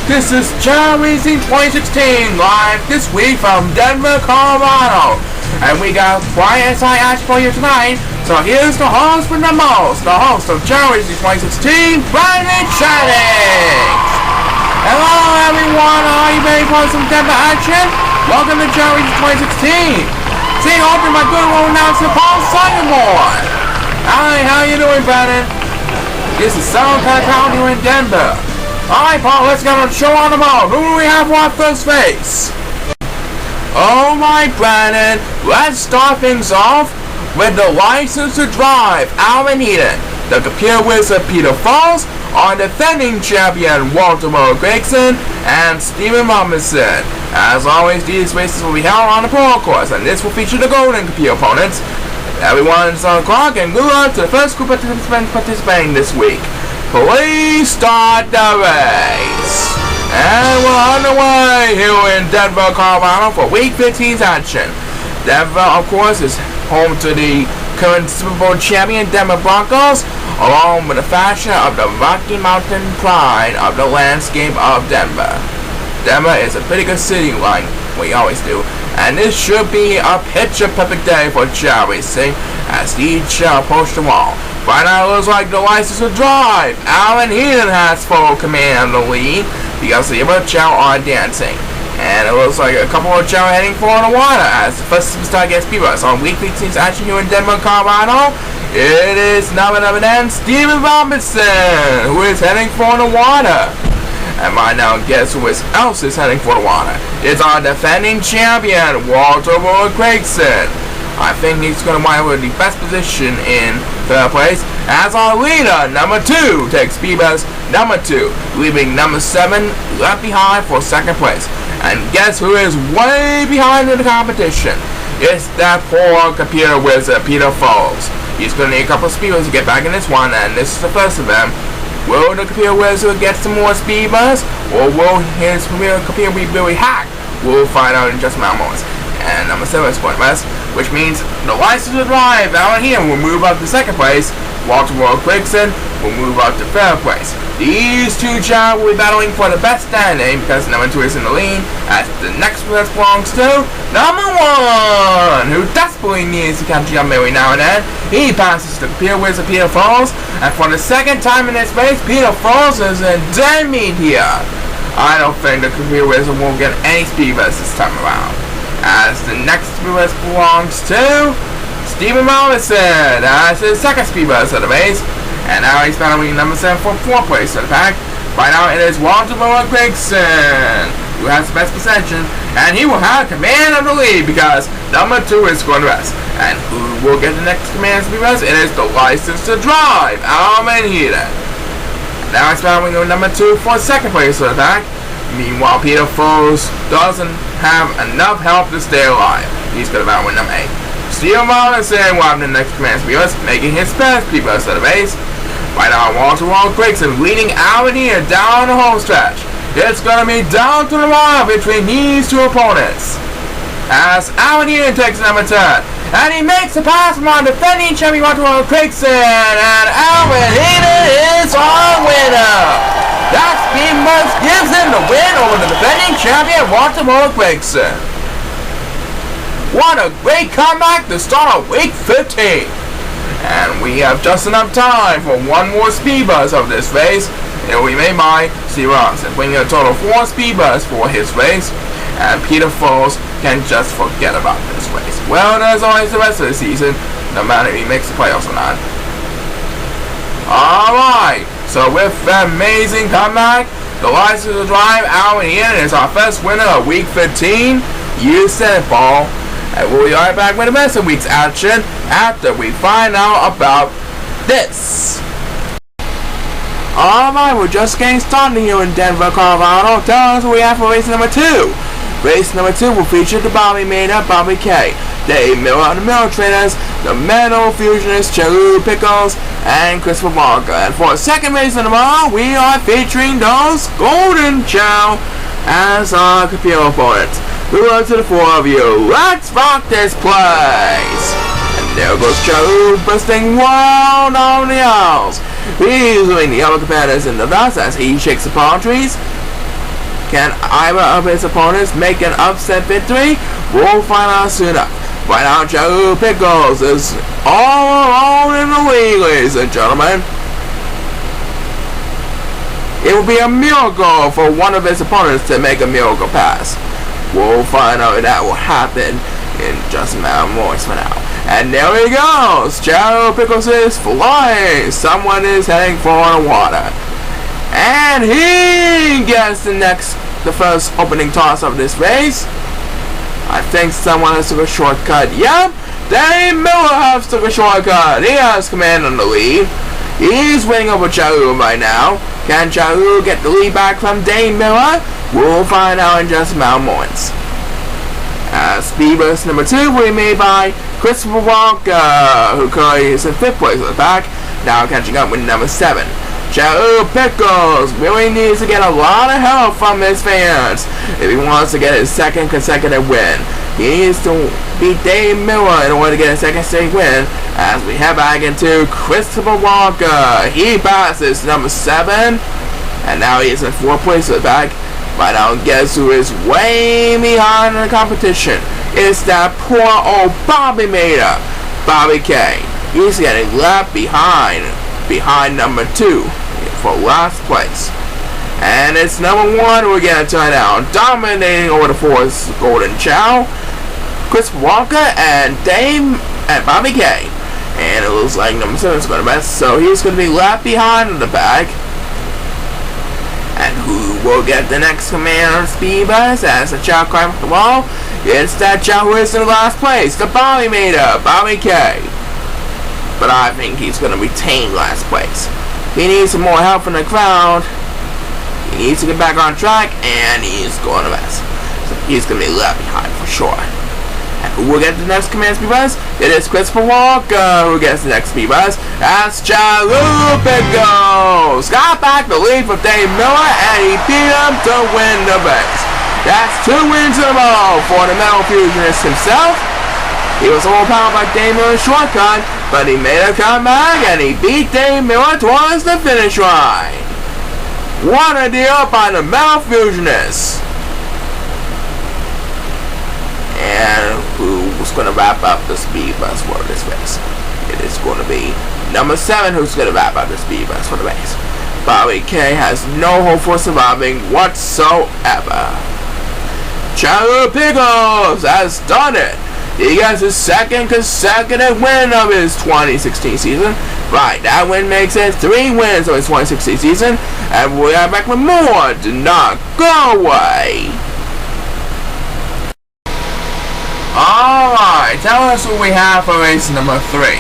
This is Chao Racing 2016 live this week from Denver, Colorado. And we got quite an exciting action for you tonight. So here's the host with the most, the host of Chao Racing 2016, Brandon Jennings. Hello everyone, are you ready for some Denver action? Welcome to Chao Racing 2016. Saying over to my good old announcer, Paul Simon. Hi, how you doing, Brandon? This is South County in Denver. Alright, Paul, let's get on the show on the ball. Who do we have for our first race? Alright, Brandon, let's start things off with the license to drive, Alvin Heaton. The computer wizard, Peter Falls, our defending champion, Walter Gregson, and Steven Robinson. As always, these races will be held on the pro course, and this will feature the golden computer opponents. Everyone's on the clock, and good luck to the first group of participants participating this week. Please start the race. And we're underway here in Denver, Colorado for Week 15's action. Denver, of course, is home to the current Super Bowl champion Denver Broncos, along with the fashion of the Rocky Mountain pride of the landscape of Denver. Denver is a pretty good city, like we always do, and this should be a picture-perfect day for Chao Racing as each shall approach the wall. Right now it looks like the license to drive, Alvin Heaton has full command of the lead because the other Chao are dancing. And it looks like a couple of Chao heading for the water as the first superstar gets Divas. On Week 15's action here in Denver, Colorado, it is none other than Steven Robinson who is heading for the water. And right now, guess who else is heading for the water? It's our defending champion, Walter Gregson. I think he's going to wind up with the best position in third place as our leader, number 2, takes Bieber's number 2, leaving number 7 left behind for second place. And guess who is way behind in the competition? It's that poor computer wizard, Peter Falls. He's going to need a couple of speeders to get back in this one, and this is the first of them. Will the computer wizard get some more speed buzz, or will his computer be really hacked? We'll find out in just a moment. And number 7 is going west, which means the license to drive out here will move up to second place. Walter Gregson will move up to third place. These two Chao will be battling for the best standing because number 2 is in the lead, as the next place belongs to number 1, who desperately needs to catch up every now and then. He passes the computer wizard Peter Falls, and for the second time in this race, Peter Falls is in dead meat here. I don't think the computer wizard will get any speed boost this time around, as the next speed boost belongs to Steven Robinson as his second speed boost of the race. And now he's battling number 7 for 4th place in the pack. Right now it is Walter Gregson who has the best possession, and he will have command of the lead because number 2 is going to rest. And who will get the next command speed boost? It is the license to drive, Alvin Heaton. Now he's battling number 2 for 2nd place in the pack. Meanwhile, Peter Falls doesn't have enough help to stay alive. He's going to battle with number 8. Steven Robinson will have the next command speed boost, making his best speed boost of the race. Right now, Walter Gregson leading Alvin Heaton down the home stretch. It's going to be down to the wire between these two opponents, as Alvin Heaton takes number 10, and he makes the pass from our defending champion Walter Gregson, and Alvin Heaton is our winner. That speed boost gives him the win over the defending champion Walter Gregson. What a great comeback to start off Week 15. And we have just enough time for one more speed buzz of this race. It will be made by Steven Robinson, bringing a total of 4 speed buzz for his race. And Peter Falls can just forget about this race. Well, there's always the rest of the season, no matter if he makes the playoffs or not. Alright, so with that amazing comeback, the license to drive, Alvin Heaton is our first winner of Week 15. You said it, Paul. And we'll be right back with the rest of the week's action after we find out about this. Alright, we're just getting started here in Denver, Colorado. Tell us what we have for race number 2. Race number 2 will feature the Bobby Maynard, Bobby K, Dave Miller of the Miller Trainers, the Metal Fusionists, Chalu Pickles, and Christopher Walker. And for a second race in the tomorrow, we are featuring those Golden Chao as our computer opponents. Good luck to the 4 of you. Let's rock this place! And there goes Chao busting wild on the owls. He's doing the other competitors in the dust as he shakes the palm trees. Can either of his opponents make an upset victory? We'll find out soon enough. Right now, Chao Pickles is all alone in the lead, ladies and gentlemen. It would be a miracle for one of his opponents to make a miracle pass. We'll find out if that will happen in just a matter of moments from now. And there he goes! Chao Pickles is flying! Someone is heading for the water. And he gets the first opening toss of this race. I think someone has took a shortcut. Yep! Dame Miller has took a shortcut. He has command on the lead. He's winning over Chao right now. Can Chao get the lead back from Dame Miller? We'll find out in just a matter of moments. Speed race number 2 will be made by Christopher Walker, who currently is in 5th place in the pack, now catching up with number 7. Chao Pickles really needs to get a lot of help from his fans if he wants to get his 2nd consecutive win. He needs to beat Dave Miller in order to get a 2nd straight win. As we head back into Christopher Walker, he passes number 7, and now he is in 4th place in the pack. Right now, guess who is way behind in the competition? It's that poor old Bobby Mater, Bobby K. He's getting left behind number 2 for last place. And it's number 1 we're going to turn out, dominating over the 4th Golden Chao, Chris Walker, and Dame and Bobby K. And it looks like number 7 is going to mess, so he's going to be left behind in the back. And who will get the next command on Speed Bus as the Chao climbs up the wall? It's that Chao who is in last place, the Bobby Mater, Bobby K. But I think he's going to retain last place. He needs some more help from the crowd. He needs to get back on track, and he's going to mess. So he's going to be left behind for sure. And who will get the next command Speed Bus? It is Christopher Walker who gets the next Speed Bus. That's Chao Pickles. Got back the lead for Dave Miller, and he beat him to win the race. That's 2 wins in a row for the Metal Fusionist himself. He was overpowered by Dave Miller's shortcut, but he made a comeback, and he beat Dave Miller towards the finish line. What a deal by the Metal Fusionist. And who's going to wrap up the Speed Bus for this race? It is going to be number 7 who's going to wrap up the Speed Bus for the race. Bobby K has no hope for surviving whatsoever. Chao Pickles has done it. He gets his 2nd consecutive win of his 2016 season. Right, that win makes it 3 wins of his 2016 season. And we are back with more. Do not go away. Alright, tell us what we have for race number 3.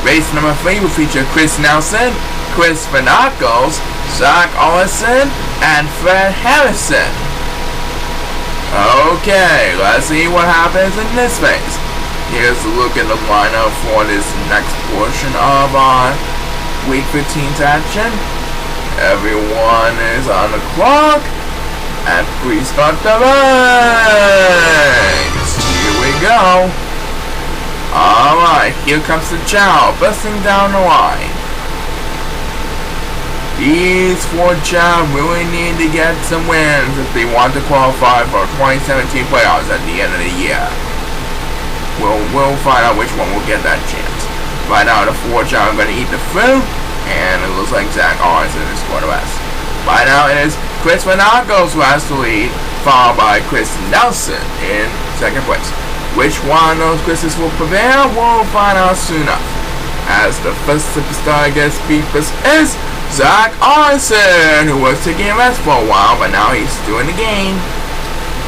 Race number 3 will feature Chris Nelson, Chris Knuckles, Zach Olson, and Fred Harrison. Okay, let's see what happens in this race. Here's a look at the lineup for this next portion of our Week 15's action. Everyone is on the clock, and please start the race. Here we go. Alright, here comes the Chao, busting down the line. These 4 Chao really need to get some wins if they want to qualify for 2017 playoffs at the end of the year. We'll find out which one will get that chance. Right now, the 4 Chao are going to eat the fruit, and it looks like Zach Olson is going to rest. Right now, it is Chris Knuckles who has the lead, followed by Chris Nelson in 2nd place. Which one of those Chris's will prevail, we'll find out soon enough. As the first superstar against Beepers is Zach Olson, who was taking a rest for a while, but now he's doing the game.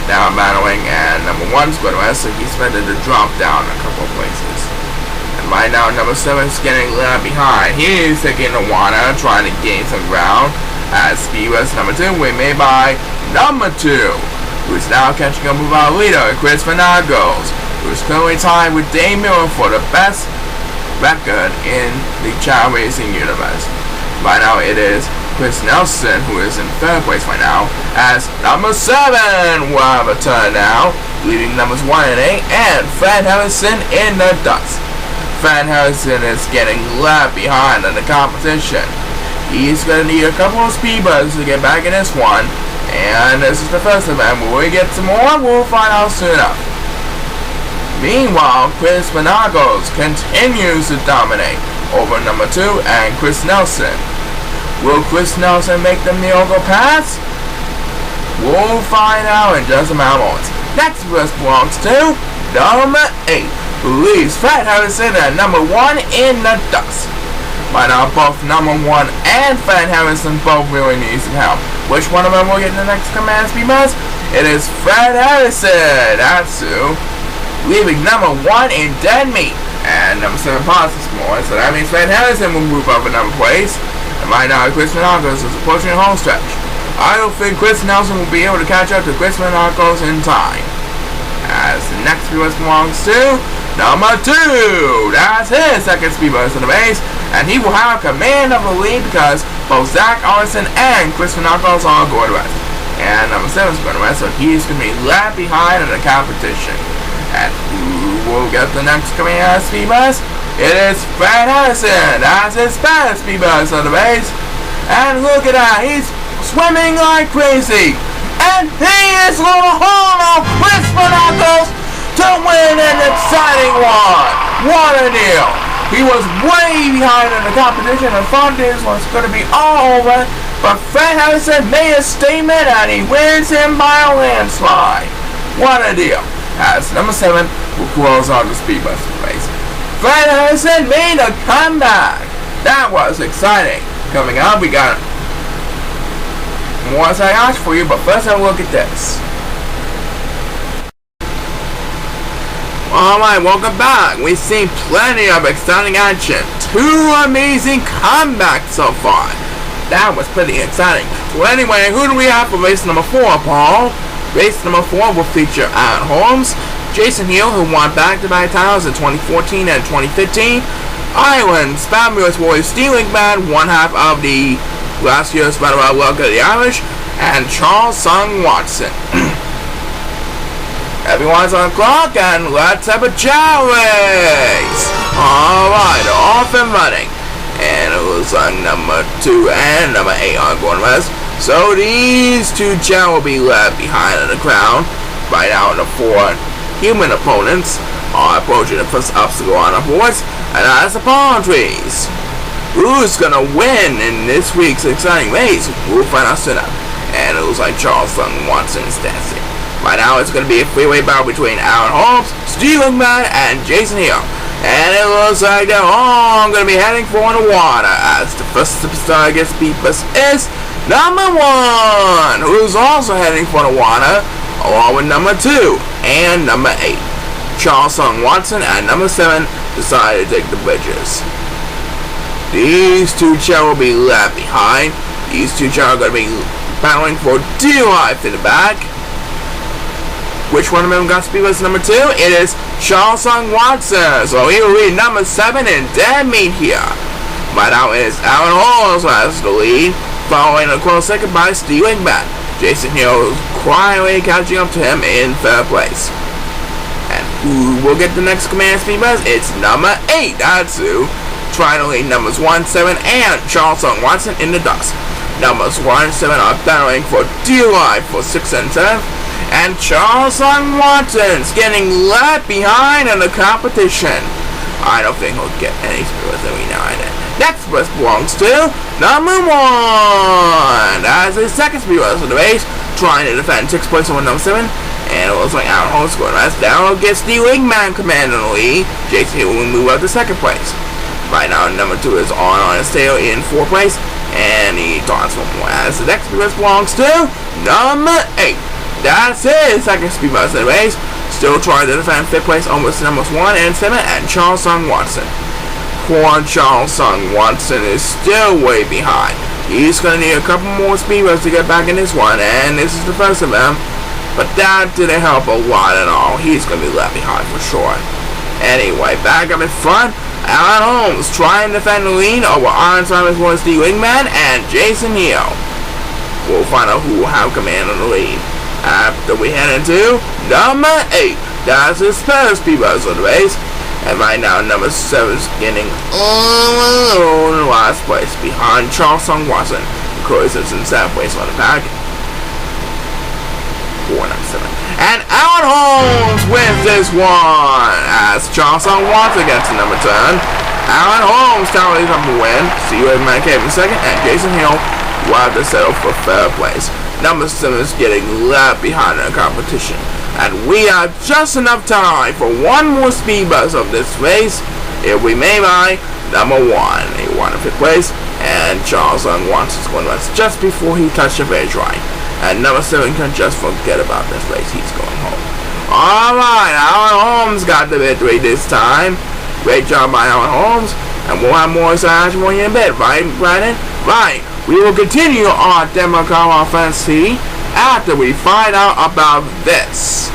Now battling, and number 1's going to rest, so he's ready to drop down a couple of places. And right now, number 7's getting left behind. He's taking the water, trying to gain some ground. As Speed Race number 2 will be made by number 2, who's now catching up with our leader, Chris Knuckles, who's currently tied with Dave Miller for the best record in the Chao Racing universe. Right now it is Chris Nelson who is in 3rd place right now, as number 7 will have a turn now, leading numbers 1 and 8, and Fred Harrison in the dust. Fred Harrison is getting left behind in the competition. He's going to need a couple of speed buttons to get back in this one, And this is the first event. Will we get some more? We'll find out soon enough. Meanwhile, Chris Managos continues to dominate over number 2 and Chris Nelson. Will Chris Nelson make the Neogo pass? We'll find out in just a matter of moments. Next verse belongs to number 8, who leaves Fred Harrison at number 1 in the dust. By now, both number 1 and Fred Harrison both really need some help. Which one of them will get the next command speed bus? It is Fred Harrison. That's who. Leaving number 1 in dead meat. And number 7 passes more, so that means Fred Harrison will move up another place. And by now, Chris Managos is approaching the home stretch. I don't think Chris Nelson will be able to catch up to Chris Managos in time. As the next speed bus belongs to number 2. That's his second speed bus in the base. And he will have command of the lead because both Zach Arson and Chris Managos are going to rest. And number 7 is going to rest, so he's going to be left behind in the competition. And who will get the next command speed bus? It is Fred Harrison. That's his fast speed bus on the base. And look at that, he's swimming like crazy. And he is going to hold on Chris Managos to win an exciting one. What a deal. He was way behind in the competition and thought this was going to be all over. But Fred Harrison made a statement and he wins him by a landslide. What a deal. As number 7 will close on the speed bus race. Fred Harrison made a comeback. That was exciting. Coming up, we got more Sayash for you, but first have a look at this. Alright, welcome back. We've seen plenty of exciting action. 2 amazing comebacks so far. That was pretty exciting. Well, anyway, who do we have for race number 4, Paul? Race number 4 will feature Aaron Holmes, Jason Hill, who won back-to-back titles in 2014 and 2015, Ireland's fabulous Warriors Stealing Band, one half of the last year's Battle Royale World of the Irish, and Charles Sung Watson. Everyone's on the clock, and let's have a Chao race! Alright, off and running. And it looks like number 2 and number 8 are going west. So these 2 Chao will be left behind in the crowd. Right now, the 4 human opponents are approaching the first obstacle on the boards, and that's the palm trees. Who's gonna win in this week's exciting race? We'll find out soon. And it looks like Charles Sung Watson is dancing. Right now, it's gonna be a freeway battle between Aaron Holmes, Steve McMahon, and Jason Hill. And it looks like they're all gonna be heading for the water as the first superstar gets beat is number 1, who's also heading for the water, along with number 2 and number 8. Charles Sung Watson and number 7 decided to take the bridges. These 2 Chao will be left behind. These 2 Chao are going to be battling for dear life in the back. Which one of them got speed bus number 2? It is Charles Sung Watson. So he will be number 7 in dead meat here. Right now it is Aaron Holmes who has the lead, following a close second by Stealing Bat. Jason Hill is quietly catching up to him in 3rd place. And who will get the next command speed bus? It's number 8. That's who. Trying to lead numbers 1, 7, and Charles Sung Watson in the dust. Numbers 1 and 7 are battling for dear life for 6th and 7th. And Charles Sung Watson's getting left behind in the competition. I don't think he'll get any speed bus every now and then. Next bus belongs to number 1. That's his second speed bus of the race, trying to defend 6 points over number 7. And it looks like Aaron Holmes going rest down gets the wingman command in the lead. Jason Hill will move up to 2nd place. Right now, number 2 is on his tail in 4th place, and he taunts one more as the next speed bus belongs to number 8. That's his second speed bus in the race. Still trying to defend 5th place almost numbers 1 and 7 and Charles Sung Watson. Poor Charles Sung Watson is still way behind. He's going to need a couple more speed buses to get back in this one, and this is the first of them. But that didn't help a lot at all. He's going to be left behind for sure. Anyway, back up in front, Aaron Holmes trying to defend the lead over Alzheimer's was the wingman and Jason Hill. We'll find out who will have command of the lead. After we head into number 8. That's his first speed bus of the race. And right now, number 7 is getting all alone in last place behind Charles Sung Watson. Of course, it's in 7th place on the pack. this one as Johnson once against the number 10. Alan Holmes tallies up the win. See you in in second, and Jason Hill will have to settle for third place. Number 7 is getting left behind in the competition. And we have just enough time for one more speed bus of this race. It will be made by number 1. He won in 5th place, and Charles wants his one race just before he touched the finish line. And number 7 can just forget about this race. He's going home. Alright, Alan Holmes got the victory this time. Great job by Alan Holmes. And we'll have more sides for you in a bit, right, Brandon? Right. We will continue our demo car offense after we find out about this.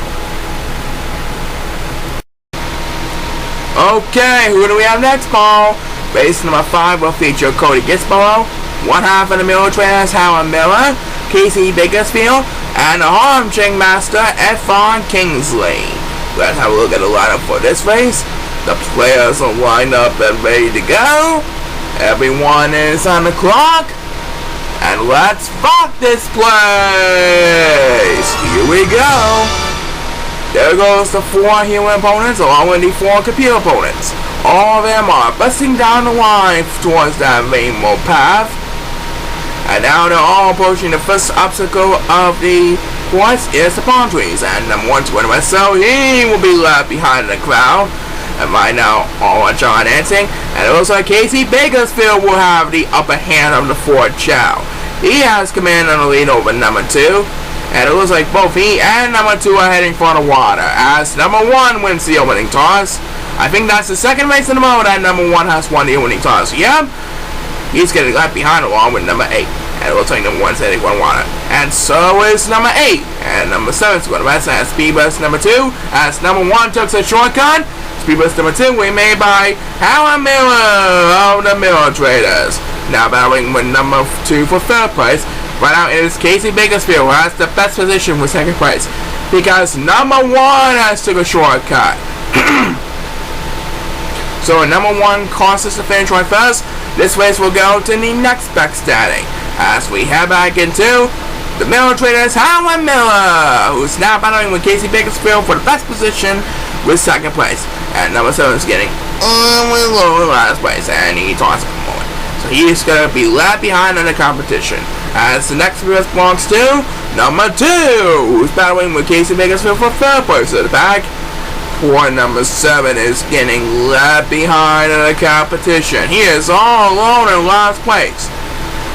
Okay, who do we have next, Paul? Race number 5 will feature Cody Gisborough, one half of the military has Howard Miller, Casey Bakersfield, and the Harlem Ching Master, Edfon Kingsley. Let's have a look at the lineup for this race. The players are lined up and ready to go. Everyone is on the clock. And let's rock this place! Here we go! There goes the 4 human opponents along with the 4 computer opponents. All of them are busting down the line towards that rainbow path. And now they're all approaching the first obstacle of the course is the palm trees. And number 1's winner myself, he will be left behind in the crowd. And right now, all are John dancing. And it looks like Casey Bakersfield will have the upper hand of the Ford Chow. He has command on the lead over number 2. And it looks like both he and number 2 are heading for the water. As number 1 wins the opening toss. I think that's the second race in a row that number 1 has won the opening toss. Yep. He's getting left behind along with number 8. And it looks like number 1's heading for the water. And so is number 8. And number 7's going to rest as speed bus number 2. As number 1 took a shortcut. Speed bus number 2 we made by Howard Miller of the Miller Traders. Now battling with number 2 for 3rd place. Right now it is Casey Bakersfield who has the best position for 2nd place. Because number 1 has took a shortcut. So number 1 costs us the finish right first. This race will go to the next back standing. As we head back into the Miller Traders, Howard Miller, who's now battling with Casey Bakersfield for the best position with 2nd place. And number 7 is getting low in last place, and he tosses a moment. So he's going to be left behind in the competition. As the next race belongs to number 2, who's battling with Casey Bakersfield for 3rd place at the back. Poor number 7 is getting left behind in the competition. He is all alone in last place.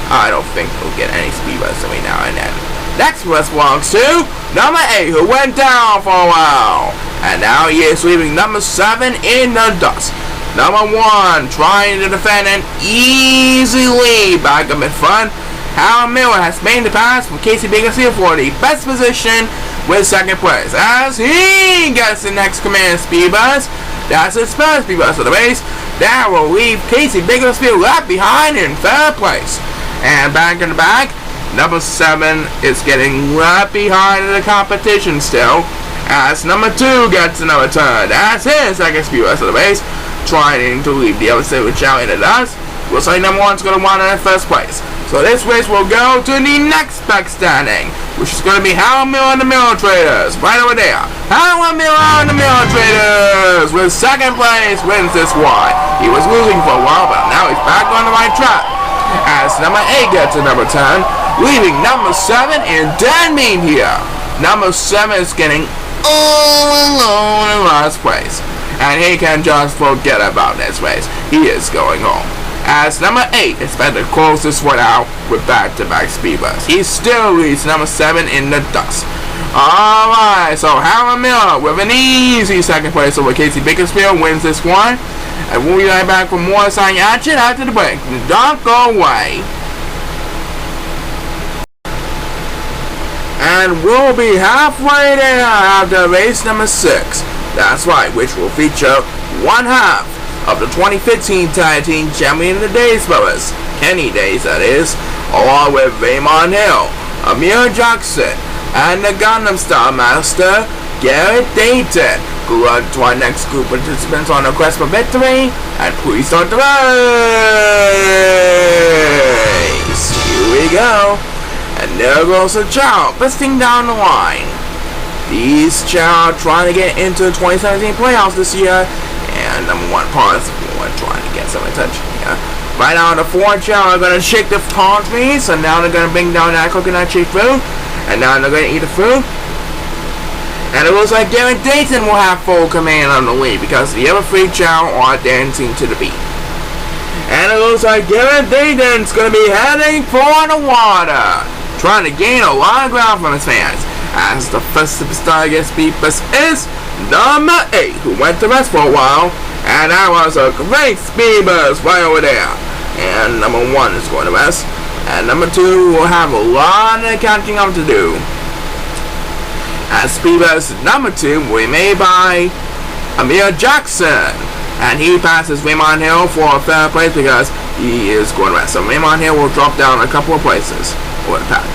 I don't think he'll get any speed bus every now and then. Next race belongs to number 8, who went down for a while. And now he is leaving number 7 in the dust. Number 1 trying to defend an easy lead back up in front. Howard Miller has made the pass from Casey Bakersfield for the best position with 2nd place. As he gets the next command speed bus. That's his first speed bus of the race. That will leave Casey Bakersfield left behind in 3rd place. And back in the back, number 7 is getting left behind in the competition still. As number 2 gets another turn. That's his 2nd speed bus of the race. Trying to leave the other side with Chow in the dust. Looks like number 1's going to want in 1st place. So this race will go to the next back standing, which is going to be Howard Miller and the Miller Traders. Right over there. Howard Miller and the Miller Traders with 2nd place wins this one. He was losing for a while, but now he's back on the right track. As number 8 gets to number 10, leaving number 7 in dead meat here. Number 7 is getting all alone in last place. And he can just forget about this race. He is going home. As number 8 is better to close this one out with back-to-back speed bus. He still leads number 7 in the dust. Alright, so Howard Miller with an easy 2nd place over Casey Bakersfield wins this one. And we'll be right back for more exciting action after the break. Don't go away. And we'll be halfway there after race number 6. That's right, which will feature one half of the 2015 Tag Team Champion of the Days brothers, Kenny Days that is, along with Raymond Hill, Amir Jackson, and the Gundam Star Master, Garrett Dayton. Good luck to our next group of participants on the quest for victory, and please start the race. Here we go. And there goes the Chow, busting down the line. These Chao trying to get into the 2017 playoffs this year, and number 1 Pause trying to get some attention here. Right now, the 4 Chao are gonna shake the palm trees, and now they're gonna bring down that coconut shaped food, and now they're gonna eat the food. And it looks like Gary Dayton will have full command on the lead because the other 3 Chao are dancing to the beat. And it looks like Gary Dayton's gonna be heading for the water, trying to gain a lot of ground from his fans. As the first superstar gets beat, this is number 8, who went to rest for a while, and that was a great speed burst right over there. And number 1 is going to rest, and number 2 will have a lot of catching up to do. As speed burst number 2 will be made by Amir Jackson, and he passes Raymond Hill for a fair place because he is going to rest. So Raymond Hill will drop down a couple of places over the pack.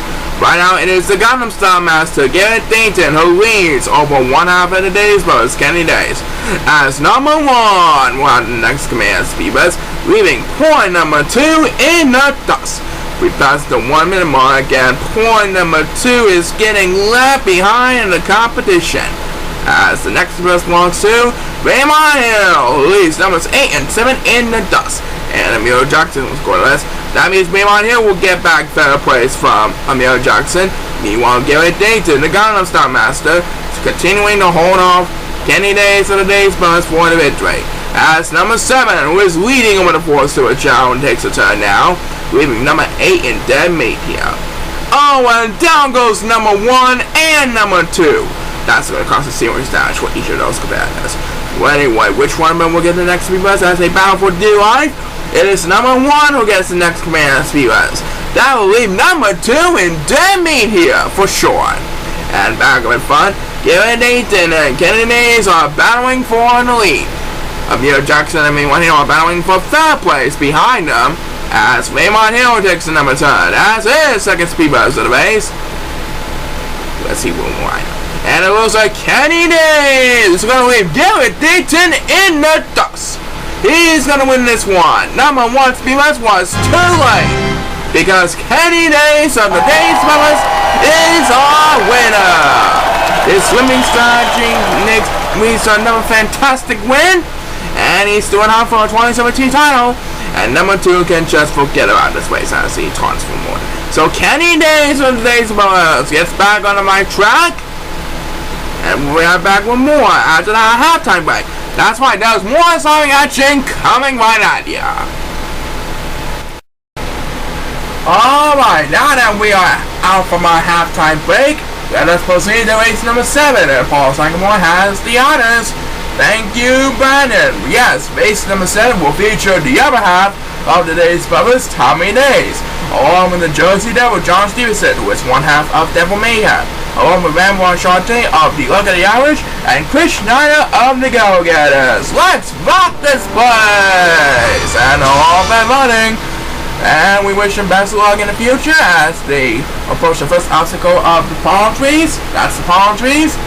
Right now, it is the Gangnam Style master, Garrett Dayton, who leads over 1/2 of the day's buzz, Kenny Days. As number 1 will have the next command speed buzz, leaving point number 2 in the dust. We passed the 1 minute mark, and point number 2 is getting left behind in the competition. As the next buzz belongs to Raymond Hill, who leads numbers 8 and 7 in the dust. And Amir Jackson was scoreless. That means Raymond Hill will get back third place from Amir Jackson. Meanwhile, Garrett Dayton, the Gangnam Style master, is continuing to hold off Kenny Days of the day's bonus for the victory. As number 7, who is leading over the 4 Stuart Chao, and takes a turn now, leaving number 8 in dead meat here. Oh, and down goes number 1 and number 2. That's going to cost a serious damage for each of those competitors. Well, anyway, which one of them will get the next speed buzz as they battle for dear life? It is number 1 who gets the next command speed buzz. That will leave number 2 in dead meat here for sure. And back with fun, Garrett Dayton and Kenny Days are battling for the lead. Amir Jackson and Raymond Hill are battling for third place behind them, as Raymond Hill takes the number turn as his second speed buzz of the race. Let's see what will line up. And it looks like Kenny Days is going to leave Garrett Dayton in the dust. He's going to win this one. Number 1 speed buzz was too late, because Kenny Days of the day's bonus is our winner. His swimming strategy leads to another fantastic win, and he's doing on for a 2017 title. And number 2 can just forget about this race as he taunts for more. So Kenny Days of the day's bonus gets back on the right track, and we'll be right back with more after that halftime break. That's right, there's more exciting action coming right at you. Alright, now that we are out from our halftime break, let us proceed to race number 7, and Paul Sangamore has the honors. Thank you, Brandon. Yes, race number 7 will feature the other half of today's brothers, Tommy Days, along with the Jersey Devil, John Stevenson, who is 1/2 of Devil Mayhem, along with Ramon Shante of the Luck of the Irish, and Chris Schneider of the Go-Getters. Let's rock this place! And all that running. And we wish them best of luck in the future as they approach the first obstacle of the palm trees. That's the palm trees.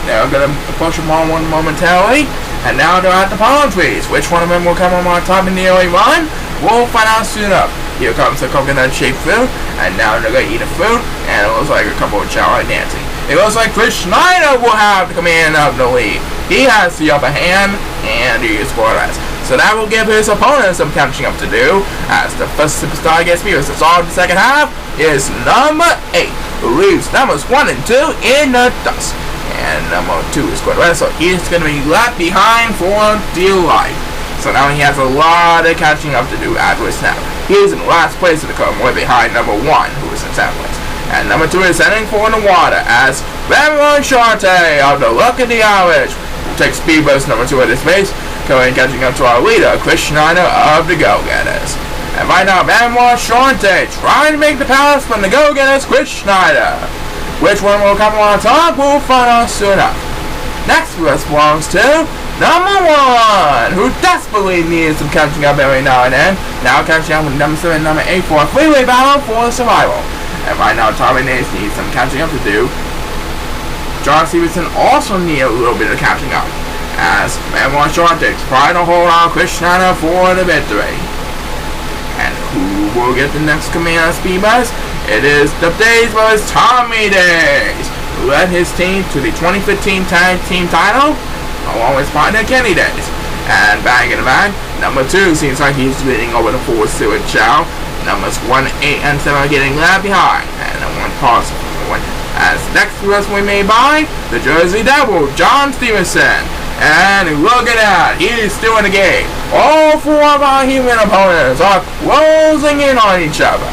They're going to approach them all one momentarily. And now they're at the palm trees. Which one of them will come on top in the early run? We'll find out soon enough. Here comes the coconut-shaped fruit. And now they're going to eat a fruit. And it looks like a couple of Chao are dancing. It looks like Chris Schneider will have the command of the lead. He has the upper hand, and he is scoreless. So that will give his opponent some catching up to do, as the first superstar gets beat. So all the second half is number 8, who leaves numbers 1 and 2 in the dust. And number 2 is scoreless, so he's going to be left behind for dear life. So now he has a lot of catching up to do after his snap. He is in last place of the curve, way behind number 1, who is in 7th place. And number 2 is heading for the water, as Ramon Shante of the Luck of the Irish will take speed burst number 2 at this pace, going catching up to our leader, Chris Schneider of the Go-Getters. And right now, Ramon Shante trying to make the pass from the Go-Getters, Chris Schneider. Which one will come on top? We'll find out soon enough. Next us belongs to number 1, who desperately needs some catching up every now and then. Now catching up with number 7 and number 8 for a freeway battle for survival. And right now, Tommy Days needs some catching up to do. John Stevenson also needs a little bit of catching up, as Ramon Shante trying to hold on Chris Schneider for the victory. And who will get the next command of speed buzz? It is the Days Brothers, Tommy Days, led his team to the 2015 tag team title, along with partner Kenny Days. And back in the back, number 2 seems like he's leading over the 4 Stuart Chow. Numbers 1, 8, and 7 are getting left behind, and the 1 pause. As next to us we may by the Jersey Devil, John Stevenson. And look at that, he's still in the game. All 4 of our human opponents are closing in on each other.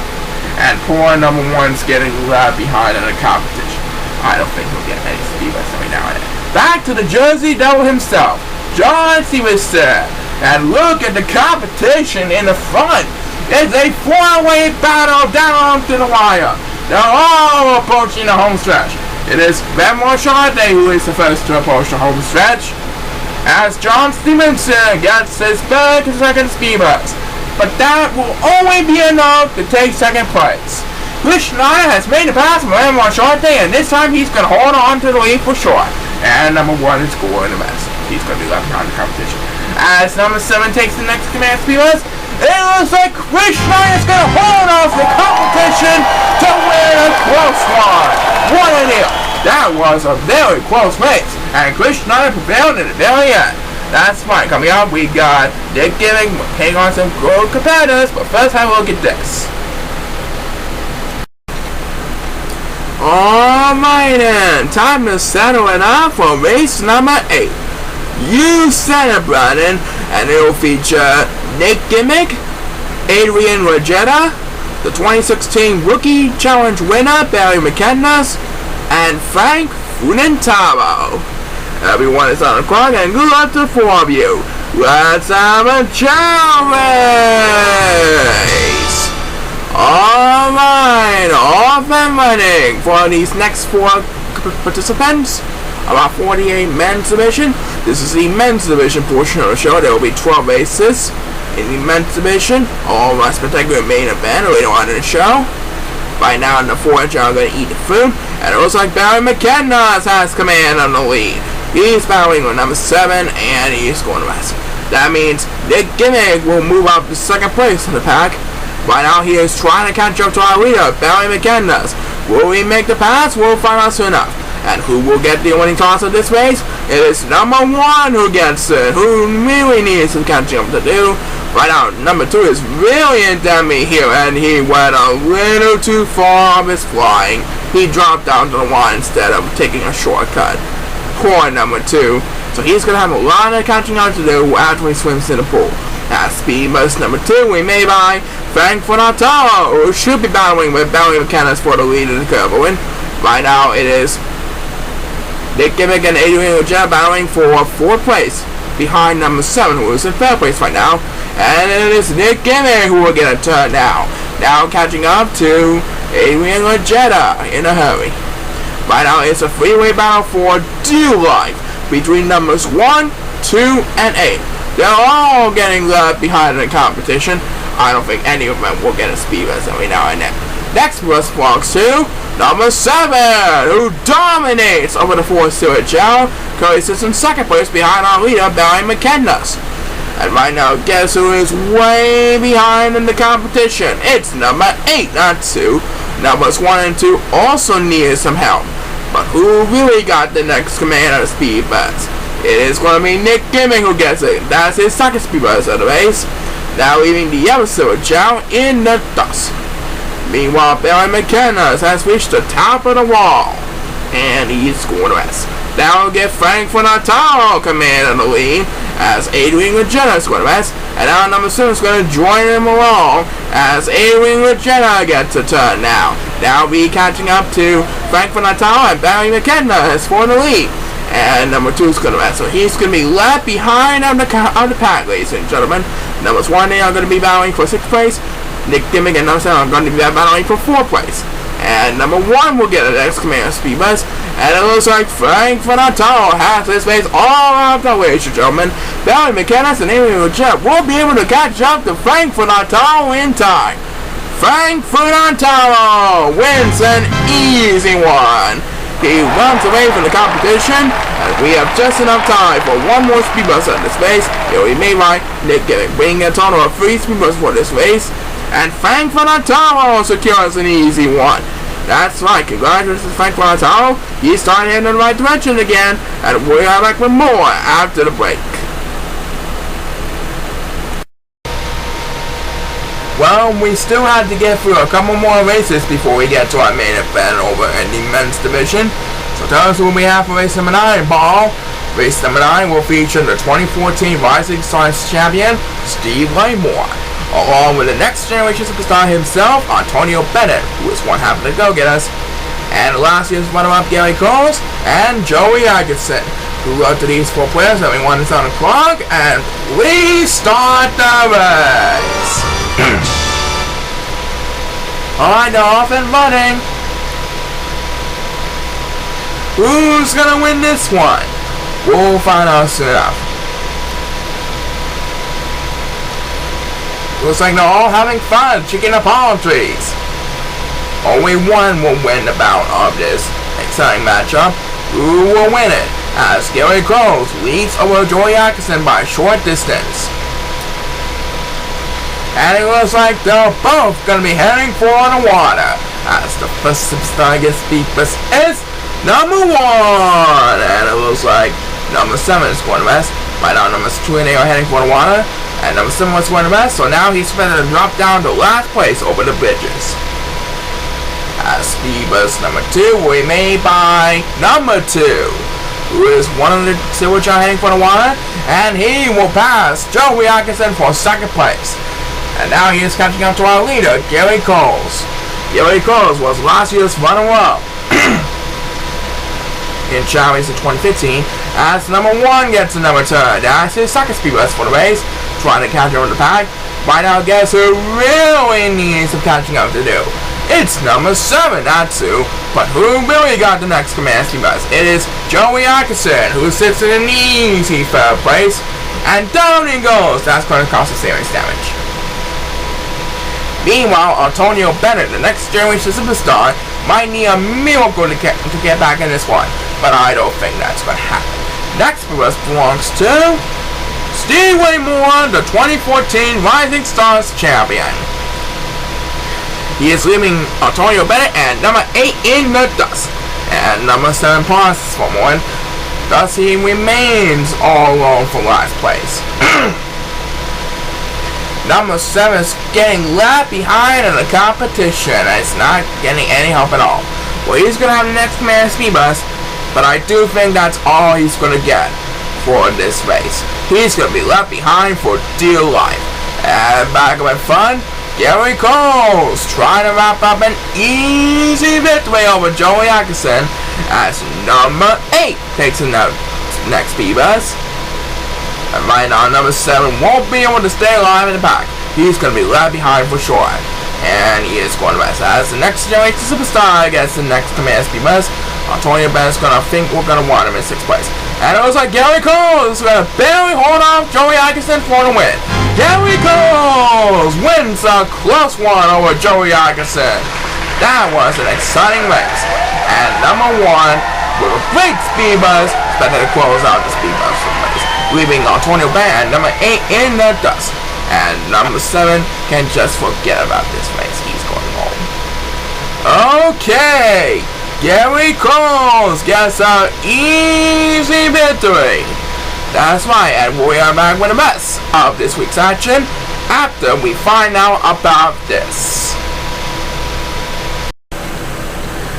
And poor number 1's getting left behind in the competition. I don't think we'll get any Stevenson every now and then. Back to the Jersey Devil himself, John Stevenson. And look at the competition in the front. It's a 4-way battle down to the wire. They're all approaching the home stretch. It is Benoit Charlotte who is the first to approach the home stretch, as John Stevenson gets his 3rd consecutive speed bus. But that will only be enough to take 2nd place. Krishna has made the pass from Benoit Charlotte, and this time he's going to hold on to the lead for sure. And number 1 is going the mess. He's going to be left behind the competition. As number 7 takes the next command speed bus, it looks like Krishna is going to hold off the competition to win a close one. What a deal. That was a very close race, and Krishna prevailed in the very end. That's fine. Coming up, we got Dick Giving taking on some good competitors, but first have a look at this. Alright then, time to settle it up for race number 8. You said it, Brandon, and it will feature Nick Gimmick, Adrian Rogetta, the 2016 Rookie Challenge winner Barry McKenna, and Frank Funentaro. Everyone is on the clock, and good luck to the 4 of you. Let's have a Chao Race! Alright, off and running for these next 4 participants. About 48 men's division. This is the men's division portion of the show. There will be 12 races in the men's division. All of our spectacular main event later on in the show. By now, the 4 are going to eat the food. And it looks like Barry McKenna has command on the lead. He's battling with number 7, and he's going to rest. That means Nick Gimmick will move up to 2nd place in the pack. Right now, he is trying to catch up to our leader, Barry McKenna. Will he make the pass? We'll find out soon enough. And who will get the winning toss of this race? It is number 1 who gets it, who really needs some catching up to do. Right now, number 2 is really in me here, and he went a little too far of his flying. He dropped down to the line instead of taking a shortcut. Poor number 2. So he's going to have a lot of catching up to do after he swims in the pool. At speed bus number 2, we may by Frank Funentaro, who should be battling with Barry McKenna for the lead in the curve win. Right now, it is Nick Gimmick and Adrian Rogetta battling for 4th place, behind number 7, who is in 3rd place right now. And it is Nick Gimmick who will get a turn now. Now catching up to Adrian Rogetta in a hurry. Right now it's a 3-way battle for dear life between numbers 1, 2, and 8. They're all getting left behind in the competition. I don't think any of them will get a speed bus every now and then. Next was belongs to number 7, who dominates over the 4 Stuart Chow. Currently sits in 2nd place behind our leader, Barry McKenna. And right now, guess who is way behind in the competition? It's number 8, not 2. Numbers 1 and 2 also needed some help. But who really got the next command of the speed bus? It is going to be Nick Gimmick who gets it. That's his 2nd speed bus of the race. Now leaving the other Stuart Chow in the dust. Meanwhile, Barry McKenna has reached the top of the wall, and he's going to rest. That will give Frank Funentaro command of the lead, as Adrian Rogetta is going to rest, and now number 7 is going to join him along, as Adrian Rogetta gets a turn now. Now be catching up to Frank Funentaro, and Barry McKenna is for the lead. And number 2 is going to rest, so he's going to be left behind on the pack, ladies and gentlemen. Numbers 1 and 8 are going to be battling for 6th place. Nick Gimmick and number 7 are going to be battling for 4th place. And number 1 will get the next command of speed bus. And it looks like Frank Funentaro has this race all out the way, ladies and gentlemen. Barry McKenna and Adrian Rogetta will be able to catch up to Frank Funentaro in time. Frank Funentaro wins an easy one. He runs away from the competition, and we have just enough time for 1 more speed bus at this race. It will be made by Nick Gimmick, bringing a total of 3 speed buses for this race. And Frank Funentaro secures an easy one. That's right, congratulations Frank Lautaro. He's starting in the right direction again, and we are back with more after the break. Well, we still have to get through a couple more races before we get to our main event over in the men's division. So tell us who we have for race number 9, Ball. Race number 9 will feature the 2014 Rising Stars champion, Steve Laymore, along with the next generation superstar himself, Antonio Bennett, who is one half of the Go-Getters, and last year's runner-up Gary Coles, and Joey Atkinson. Who wrote to these 4 players? Everyone is on the clock, and please start the race. Alright, they're off and running. Who's gonna win this one? We'll find out soon enough. Looks like they're all having fun kicking the palm trees. Only one will win the bout of this exciting matchup. Who will win it? As Gary Coles leads over Joey Atkinson by a short distance. And it looks like they're both going to be heading for the water. As the first superstar gets deepest is number 1. And it looks like number 7 is going to rest. Right now numbers 2 and 8 are heading for the water. And number 7 was going to rest. So now he's going to drop down to last place over the bridges. As Divas number 2 will be made by number 2. Who is one of the silver heading for the water. And he will pass Joey Atkinson for 2nd place. And now he is catching up to our leader, Gary Coles. Gary Coles was last year's runner-up in Chao Racing 2015, as number 1 gets the number 2. That's his 2nd speed bus for the race, trying to catch up with the pack. Right now, guess who really needs some catching up to do? It's number 7, that's who. But who really got the next command speed bus? It is Joey Atkinson, who sits in an easy 3rd place. And down he goes. That's going to cause a serious damage. Meanwhile, Antonio Bennett, the next generation superstar, might need a miracle to get back in this one, but I don't think that's going to happen. Next for us belongs to Steve Laymore, the 2014 Rising Stars champion. He is leaving Antonio Bennett and number 8 in the dust, and number 7 passes for one. Thus he remains all alone for last place. Number 7 is getting left behind in the competition. It's not getting any help at all. Well, he's going to have the next command speed bus, but I do think that's all he's going to get for this race. He's going to be left behind for dear life. And back up in front, Gary Coles trying to wrap up an easy victory over Joey Atkinson as number 8 takes the next speed bus. And right now, number 7 won't be able to stay alive in the pack. He's going to be left behind for sure. And he is going to rest. As the next generation superstar gets the next command speed bus, Antonio Bennett's going to think we're going to want him in 6th place. And it looks like Gary Coles is going to barely hold off Joey Atkinson for the win. Gary Coles wins a close one over Joey Atkinson. That was an exciting race. And number 1, with a great speed bus, expected to close out the speed bus race, leaving Antonio Bennett number 8 in the dust. And number 7 can just forget about this race. He's going home. Okay, Gary Coles gets an easy victory. That's right, and we are back with the rest of this week's action after we find out about this.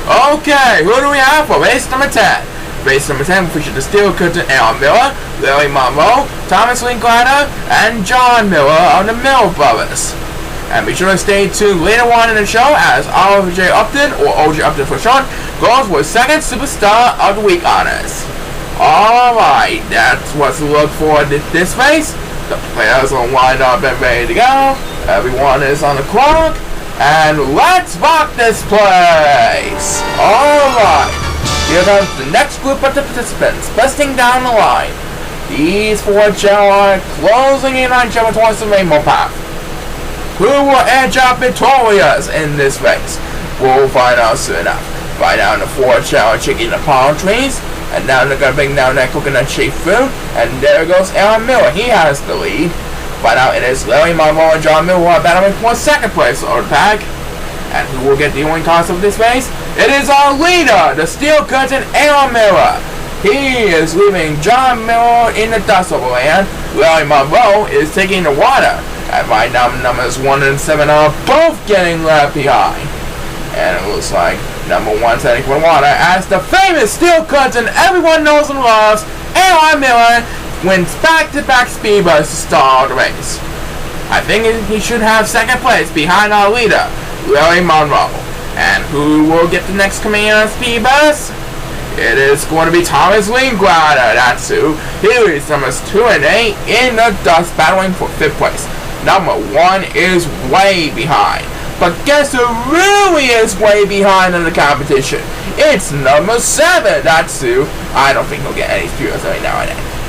Okay, who do we have for race number 10? Race number 10 featured the Steel Curtain Aaron Miller, Larry Monroe, Thomas Linklater, and John Miller of the Miller Brothers. And be sure to stay tuned later on in the show as OJ Upton, or OJ Upton for short, goes with 2nd Superstar of the Week honors. Alright, that's what to look for this race. The players are lined up and ready to go. Everyone is on the clock. And let's rock this place! Alright, here comes the next group of the participants, busting down the line. These 4 gentlemen are closing in on each other towards the rainbow path. Who will edge out victorious in this race? We'll find out soon enough. Right now the 4 gentlemen chicken the palm trees, and now they're going to bring down that coconut shaped fruit, and there goes Aaron Miller, he has the lead. Right now it is Larry Monroe and John Miller who are battling for 2nd place on the pack. And who will get the only toss of this race? It is our leader, the Steel Curtain Aaron Miller. He is leaving John Miller in the dust overland. Larry Monroe is taking the water. And right now, numbers 1 and 7 are both getting left behind. And it looks like number 1 setting for the water as the famous Steel Curtain everyone knows and loves, Aaron Miller, wins back-to-back speed bursts to start the race. I think he should have second place behind our leader, Larry Monroe. And who will get the next command of speed burst? It is going to be Thomas Linklater. That's who. He is numbers 2 and 8 in the dust, battling for 5th place. Number 1 is way behind. But guess who really is way behind in the competition? It's number 7. That's who. I don't think he'll get any speed bursts right now.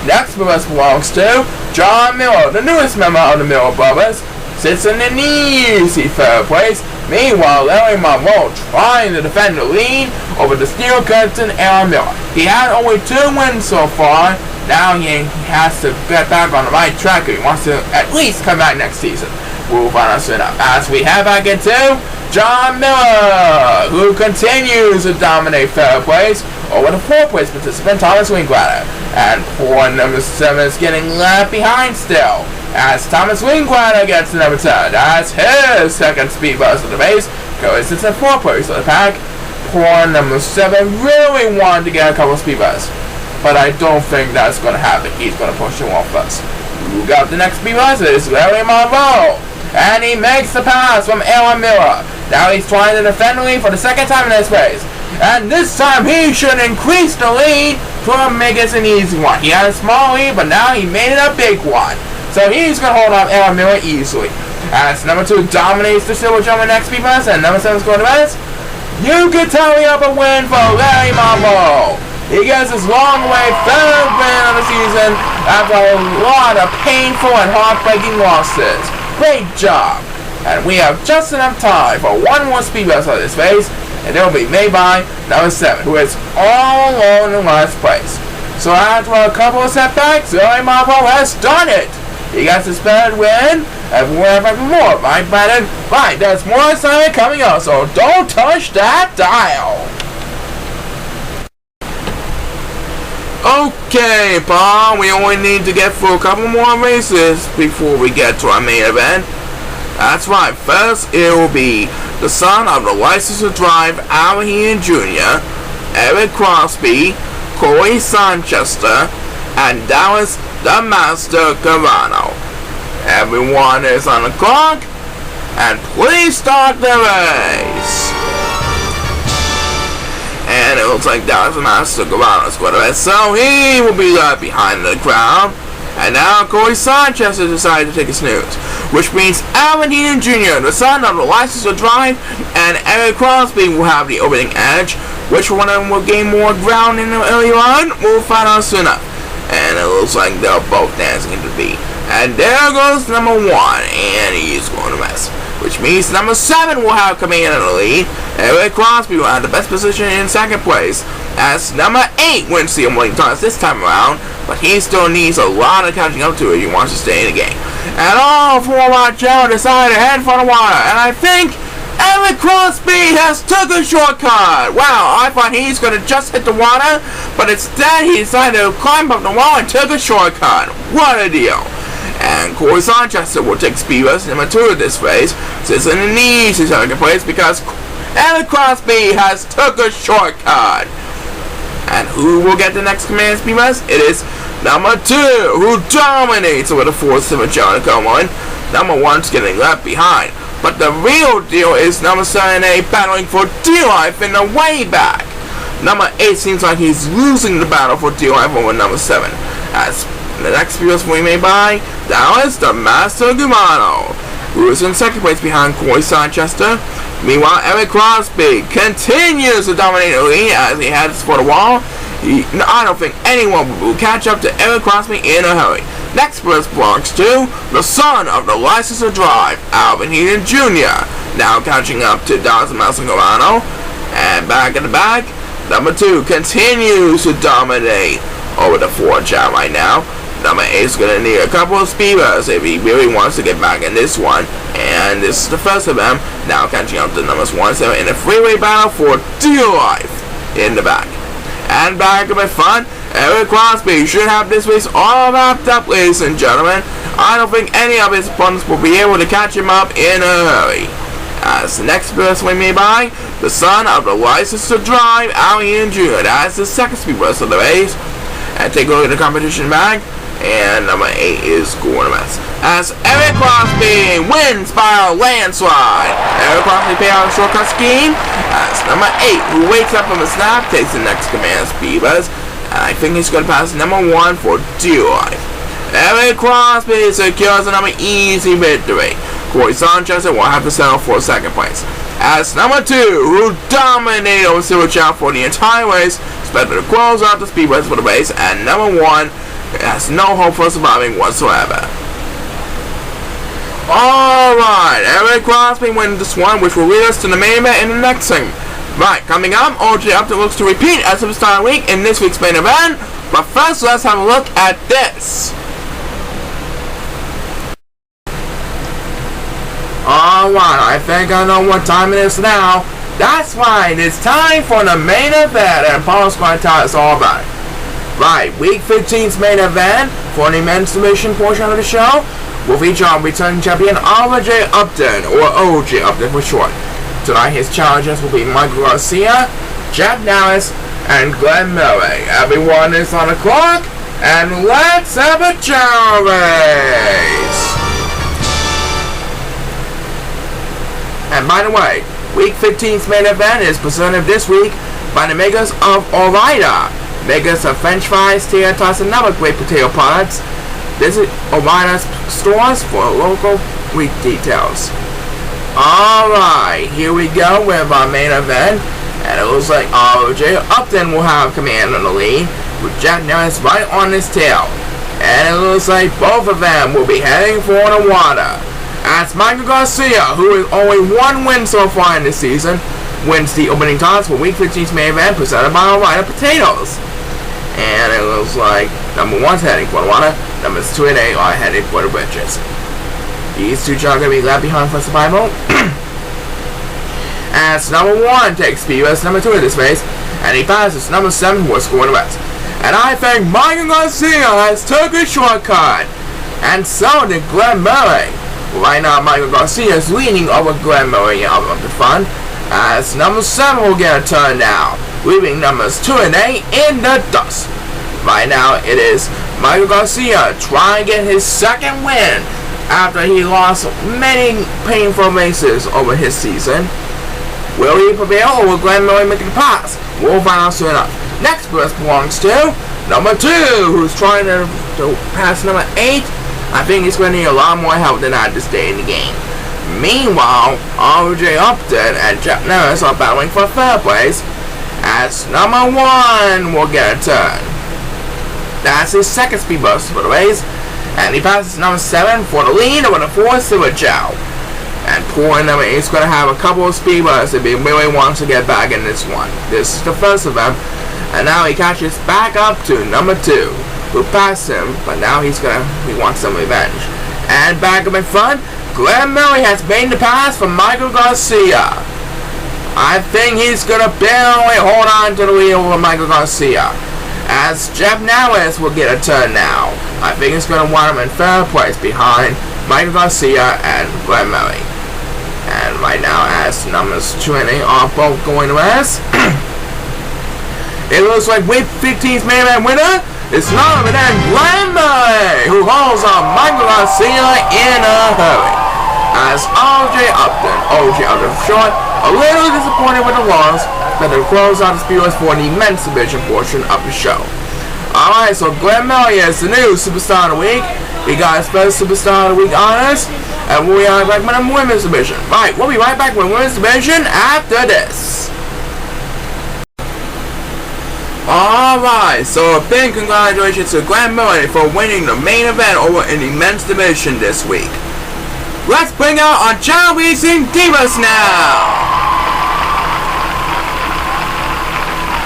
Next for us belongs to John Miller, the newest member of the Miller Brothers. Sits in an easy 3rd place. Meanwhile, Larry Monroe trying to defend the lead over the Steel Curtain Aaron Miller. He had only 2 wins so far. Now he has to get back on the right track if he wants to at least come back next season. We'll find out soon enough. As we head back into John Miller, who continues to dominate 3rd place over the 4th place participant Thomas Linklater. And poor number 7 is getting left behind still, as Thomas Linklater gets to number 10. That's his second speed burst of the race. Goes into 4th place of the pack. Poor number 7 really wanted to get a couple of speed bursts, but I don't think that's going to happen. He's going to push him off first. Who got the next speed burst? It's Larry Monroe. And he makes the pass from Aaron Miller. Now he's trying to defend the lead for the 2nd time in this race. And this time he should increase the lead to make it an easy one. He had a small lead, but now he made it a big one. So he's going to hold off Aaron Miller easily. As number 2 dominates the silver jumper next speed burst, and number 7 scored the best. You can tally up a win for Larry Monroe. He gets his long-away 3rd win of the season after a lot of painful and heartbreaking losses. Great job. And we have just enough time for 1 more speed burst of this race, and it will be made by number 7, who is all alone in last place. So after a couple of setbacks, Larry Monroe has done it. He got his 3rd win, and we'll have more. Right, Brandon? Right, there's more assignment coming up, so don't touch that dial. Okay, Paul, we only need to get through a couple more races before we get to our main event. That's right, first it will be the son of the license to drive Alan Heaton Jr., Eric Crosby, Corey Sanchester, and Dallas the Master Carano. Everyone is on the clock, and please start the race. And it looks like Dallas the Master Carano scored the race, so he will be left behind the crowd. And now Corey Sanchez has decided to take a snooze, which means Alan Heaton Jr., the son of the license to drive, and Eric Crosby will have the opening edge. Which one of them will gain more ground in the early run? We'll find out soon enough. And it looks like they're both dancing into the beat. And there goes number 1, and he's going to mess. Which means number 7 will have command of the lead. Eric Crosby will have the best position in 2nd place, as number 8 wins the winning toss this time around, but he still needs a lot of catching up to if he wants to stay in the game. And all 4 out Joe decided to head for the water, and I think Eric Crosby has took a shortcut. Wow, I thought he's going to just hit the water, but instead he decided to climb up the wall and took a shortcut. What a deal. And Corey Sanchez will take speed burst number 2 of this race, since in the easy 2nd place because Eric Crosby has took a shortcut. And who will get the next command speed burst? It is number 2, who dominates over the 4th John Coleman. Number 1's getting left behind. But the real deal is number 7A battling for dear life in the way back. Number 8 seems like he's losing the battle for dear life over number 7. As the next speed burst will be made by Dallas the Master Gumano, who is in 2nd place behind Corey Sanchester. Meanwhile, Eric Crosby continues to dominate the lead as he heads for the wall. I don't think anyone will catch up to Eric Crosby in a hurry. Next burst belongs to the son of the license to drive, Alvin Heaton Jr., now catching up to Dallas Massimiliano. And back in the back, number 2 continues to dominate over the 4 jam right now. Number 8 is going to need a couple of speeders if he really wants to get back in this one. And this is the first of them. Now catching up to numbers 1 7 in a freeway battle for dear life in the back. And back a bit fun. Eric Crosby should have this race all wrapped up, ladies and gentlemen. I don't think any of his opponents will be able to catch him up in a hurry. As the next burst we may by, the son of the license to drive, Alien Jr. That's the second speed burst of the race. And take a look at the competition bag. And number 8 is going to mess. As Eric Crosby wins by a landslide. Eric Crosby paid out a shortcut scheme. As number 8, who wakes up from a snap, takes the next command speed burst. And I think he's going to pass number 1 for dear life. Eric Crosby secures another easy victory. Corey Sanchez will have to settle for second place. As number 2, who dominated over Silver Chow for the entire race, expected to close out the speed race for the race. And number 1 has no hope for surviving whatsoever. Alright, Eric Crosby wins this one, which will lead us to the main event in the next segment. Right, coming up, OJ Upton looks to repeat as Superstar Week in this week's main event. But first, let's have a look at this. Alright, I think I know what time it is now. That's right, it's time for the main event, and Paul's going to tell us all about it. Right, Week 15's main event for the men's submission portion of the show will feature our returning champion OJ Upton, or OJ Upton for short. Tonight his challengers will be Michael Garcia, Jeff Dallas, and Glenn Murray. Everyone is on the clock, and let's have a Chao race! And by the way, Week 15's main event is presented this week by the makers of Ore-Ida. Makers of French fries, tater tots, and other great potato products. Visit Ore-Ida's stores for local week details. Alright, here we go with our main event. And it looks like OJ Upton will have command on the lead, with Jack Norris right on his tail. And it looks like both of them will be heading for the water. As Michael Garcia, who has only one win so far in this season, wins the opening toss for Week 15's main event presented by Ore-Ida Potatoes. And it looks like number 1's heading for the water, numbers 2 and 8 are heading for the bridges. These two are going to be left behind for survival. As number 1 takes speed as number 2 in this race, and he passes number 7 who is scoring the rest. And I think Michael Garcia has took a shortcut, and so did Glenn Murray. Right now, Michael Garcia is leaning over Glenn Murray out of the front, as number 7 will get a turn now, leaving numbers 2 and 8 in the dust. Right now, it is Michael Garcia trying to get his second win after he lost many painful races over his season. Will he prevail, or will Glenn Murray make the pass? We'll find out soon enough. Next burst belongs to number 2, who's trying to pass number 8. I think he's going to need a lot more help than that to stay in the game. Meanwhile, OJ Upton and Jeff Norris are battling for third place, as number 1 will get a turn. That's his second speed burst for the race, and he passes number 7 for the lead over the 4 Silver Chow. And poor number 8 is going to have a couple of speed bursts if he really wants to get back in this one. This is the first of them, and now he catches back up to number 2, who passed him, but now he wants some revenge. And back up in front, Glenn Murray has made the pass for Michael Garcia. I think he's going to barely hold on to the wheel over Michael Garcia, as Jeff Norris will get a turn now. I think it's going to want him in third place behind Michael Garcia and Glenn Murray. And right now, as numbers 2 and 8 are both going to rest, it looks like Week 15's main event winner is none other than Glenn Murray, who holds on Michael Garcia in a hurry. As OJ Upton short, a little disappointed with the loss, but they'll close out the speedways for the men's division portion of the show. Alright, so Glenn Murray is the new Superstar of the Week. He got his first Superstar of the Week honors, and we'll be right back with the women's division. Right, we'll be right back with women's division after this. Alright, so a big congratulations to Glenn Murray for winning the main event over in the men's division this week. Let's bring out our Chao Racing divas now!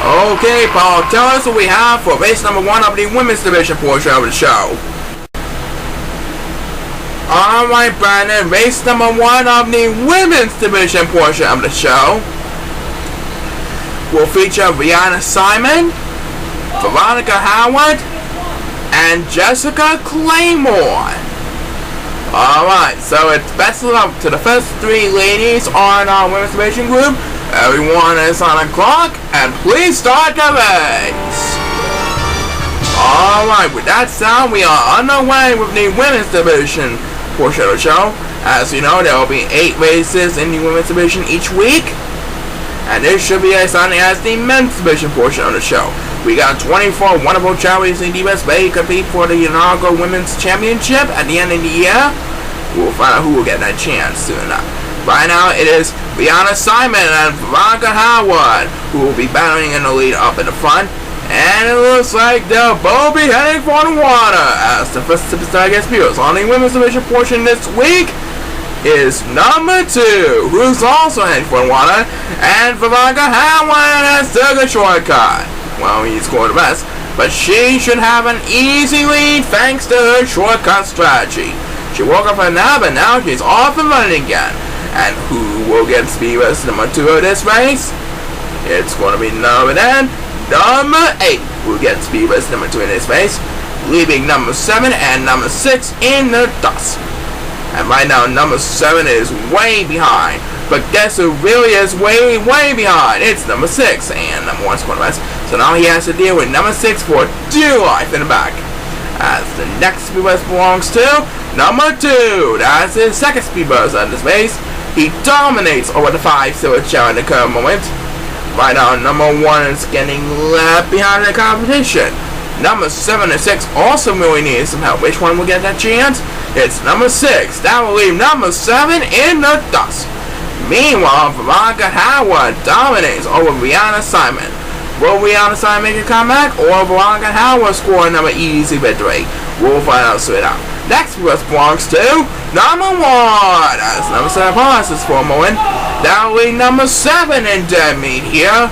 Okay, Paul, tell us what we have for race number 1 of the women's division portion of the show. Alright, Brandon, race number 1 of the women's division portion of the show will feature Brianna Simon, Veronica Howard, and Jessica Claymore. Alright, so it's best of luck to the first 3 ladies on our women's division group. Everyone is on a clock, and please start the race. Alright, with that sound, we are underway with the women's division portion of the show. As you know, there will be 8 races in the women's division each week, and this should be as exciting as the men's division portion of the show. We got 24 wonderful Chao Racing divas ready to compete for the inaugural women's championship at the end of the year. We'll find out who will get that chance soon enough. Right now, it is Brianna Simon and Veronica Howard who will be battling in the lead up in the front. And it looks like they'll both be heading for the water as the first superstar gets viewers on the women's division portion this week is number 2, who's also heading for the water, and Veronica Howard has took a shortcut. Well, he scored the best, but she should have an easy lead thanks to her shortcut strategy. She woke up her nap and now she's off and running again. And who will get speed race number 2 of this race? It's going to be number 8 who gets speed race number 2 in this race, leaving number 7 and number 6 in the dust. And right now number 7 is way behind, but guess who really is way behind? It's number 6, and number 1's going to rest. So now he has to deal with number 6 for dear life in the back. As the next speed race belongs to number 2. That's his second speed race on this race. He dominates over the 5 silver chair in the current moment. Right now, number 1 is getting left behind in the competition. Number 7 and 6 also really need some help. Which one will get that chance? It's number 6. That will leave number 7 in the dust. Meanwhile, Veronica Howard dominates over Brianna Simon. Will Brianna Simon make a comeback, or Veronica Howard score another easy victory? We'll find out soon enough. Next belongs to number 1. As number 7 passes for a moment. That will leave number 7 in dead meat here.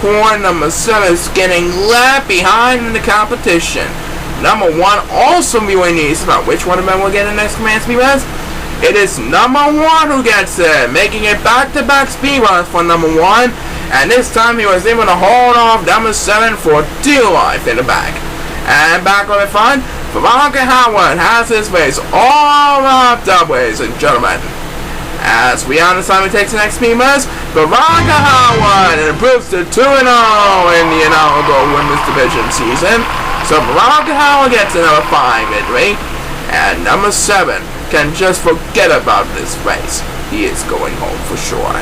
Poor number 7 is getting left behind in the competition. Number 1 also really needs about which one of them will get the next command speed runs. It is number 1 who gets it, making it back-to-back speed runs for number 1. And this time he was able to hold off number 7 for dear life in the back. And back on the front, Veronica Howard has his face all wrapped up, ladies and gentlemen. As Brianna Simon takes the next speed runs, Veronica Howard improves to 2-0 in the inaugural women's division season. So Veronica Howard gets another 5 victory, and number 7 can just forget about this race. He is going home for sure.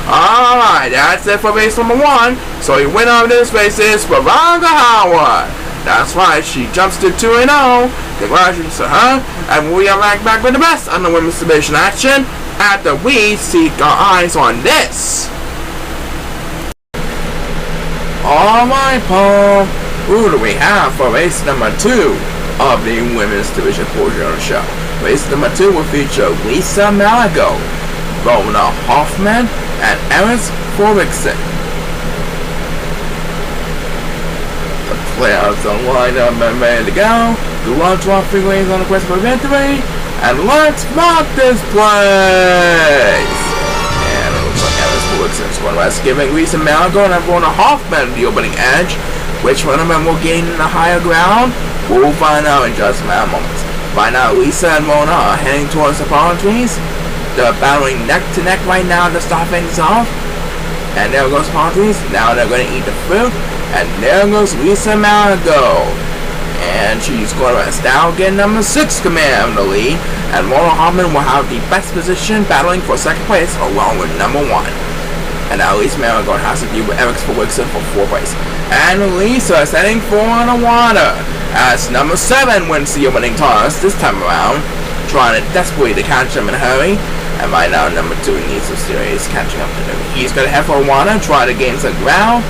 Alright, that's it for race number 1. So the winner of this race is Veronica Howard. That's right, she jumps to 2-0. Congratulations to her, and we are right back with the best on the women's division action after we seek our eyes on this. Alright, Paul, who do we have for race number 2 of the women's division portion of the show? Race number 2 will feature Lisa Malago, Rona Hoffman, and Erin Forrickson. The players are lined up and ready to go. The launch off figurines on the quest for victory, and let's rock this place! And it looks like Erin Forrickson's going to giving Lisa Malago and Rona Hoffman the opening edge. Which one of them will gain the higher ground? We'll find out in just a moment. Right now, Lisa and Rona are heading towards the palm trees. They're battling neck to neck right now to start things off. And there goes palm trees. Now they're going to eat the fruit. And there goes Lisa Malago. And she's going to rest down, get number 6 command of the lead. And Rona Hoffman will have the best position battling for second place along with number 1. And now Lisa Malago has to deal with Erin Forrickson for 4th place. And Lisa is heading for the water as number 7 wins the opening toss this time around, trying desperately to catch him in a hurry. And right now number 2 needs some serious catching up to him. He's going to head for water, try to gain some ground.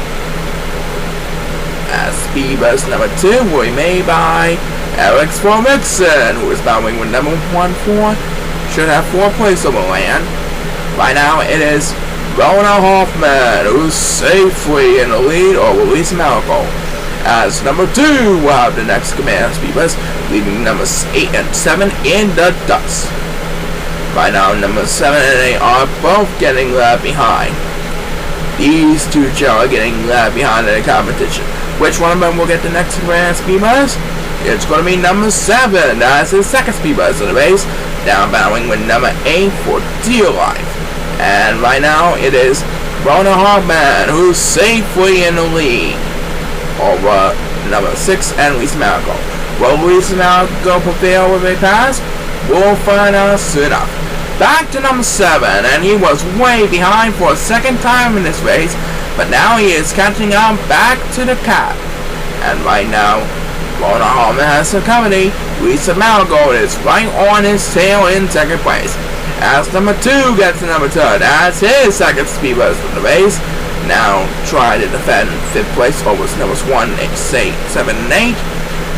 As speed burst number 2 will be made by Erin Forrickson, who is battling with number 1-4. Should have 4th place over land. Right now it is Rona Hoffman, who's safely in the lead over Lisa Malco. As number 2 will have the next command speeders, leaving numbers 8 and 7 in the dust. Right now, numbers 7 and 8 are both getting left behind. These two are getting left behind in the competition. Which one of them will get the next command speeders? It's going to be number 7. That's his second speeders in the race. Now battling with number 8 for dear life. And right now, it is Rona Hoffman, who's safely in the lead over number 6 and Lisa Malco. Will Lisa Malco prevail with a pass? We'll find out soon enough. Back to number 7, and he was way behind for a second time in this race, but now he is catching up back to the pack. And right now, Rona Hoffman has some company. Lisa Malco is right on his tail in second place. As number 2 gets to number 3, that's his second speed boost of the race. Now try to defend 5th place over numbers 1, 8, 7, and 8.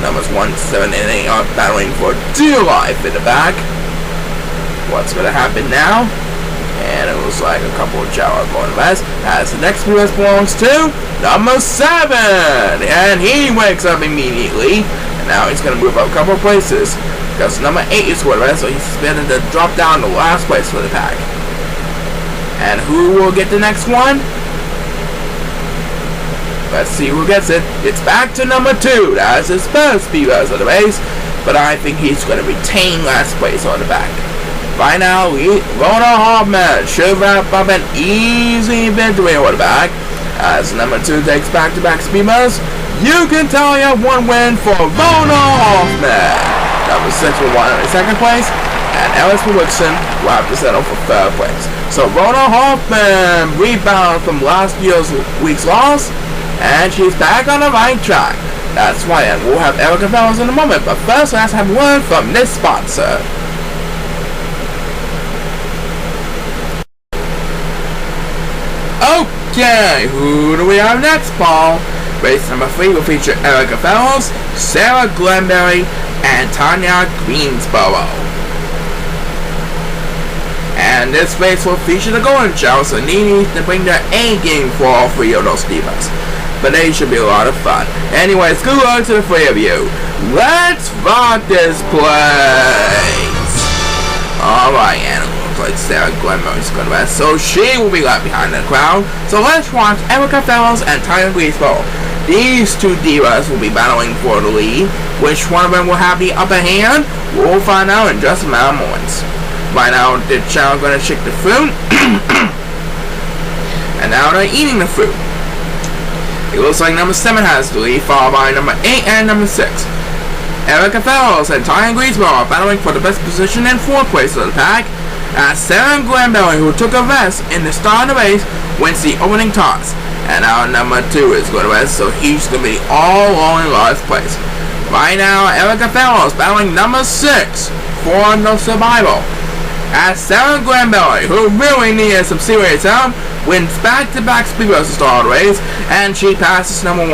Numbers 1, 7, and 8 are battling for dear life in the back. What's going to happen now? And it looks like a couple of Chao are going west. As the next speed belongs to number 7. And he wakes up immediately. And now he's going to move up a couple of places. Because number 8 is going west, so he's expected to drop down to last place for the pack. And who will get the next one? Let's see who gets it. It's back to number 2. That's his first speed of the race. But I think he's going to retain last place on the back. Right now, Rona Hoffman should wrap up an easy victory on the back. As number 2 takes back-to-back speed boosts, you can tell you have one win for Rona Hoffman. Number 6 will win in second place. And Alice Wilson will have to settle for 3rd place. So Rona Hoffman rebounded from last week's loss. And she's back on the right track. That's why, and we'll have Erica Fellows in a moment. But first, let's have word from this sponsor. Okay, who do we have next, Paul? Race number 3 will feature Erica Fellows, Sarah Glenberry, and Tanya Greensboro. And this race will feature the Golden Child, so they need to bring their A game for all 3 of those divas. But they should be a lot of fun. Anyways, good luck to the 3 of you. Let's rock this place! Alright, and it looks like Sarah Glenberry's going to rest, so she will be left behind in the crowd. So let's watch Erica Fellows and Tanya Greensboro. These 2 divas will be battling for the lead. Which one of them will have the upper hand? We'll find out in just a matter of moments. Right now, the child going to shake the fruit. And now they're eating the fruit. It looks like number 7 has the lead, followed by number 8 and number 6. Erica Fellows and Tanya Greensboro are battling for the best position in 4th place of the pack. As Sarah Glenberry, who took a rest in the start of the race, wins the opening toss. And now number 2 is going to rest, so he's going to be all alone in last place. Right now, Erica Fellows battling number 6 for the survival. As Sarah Glenberry, who really needed some serious help, wins back-to-back speed boosts to start the race, and she passes number 1.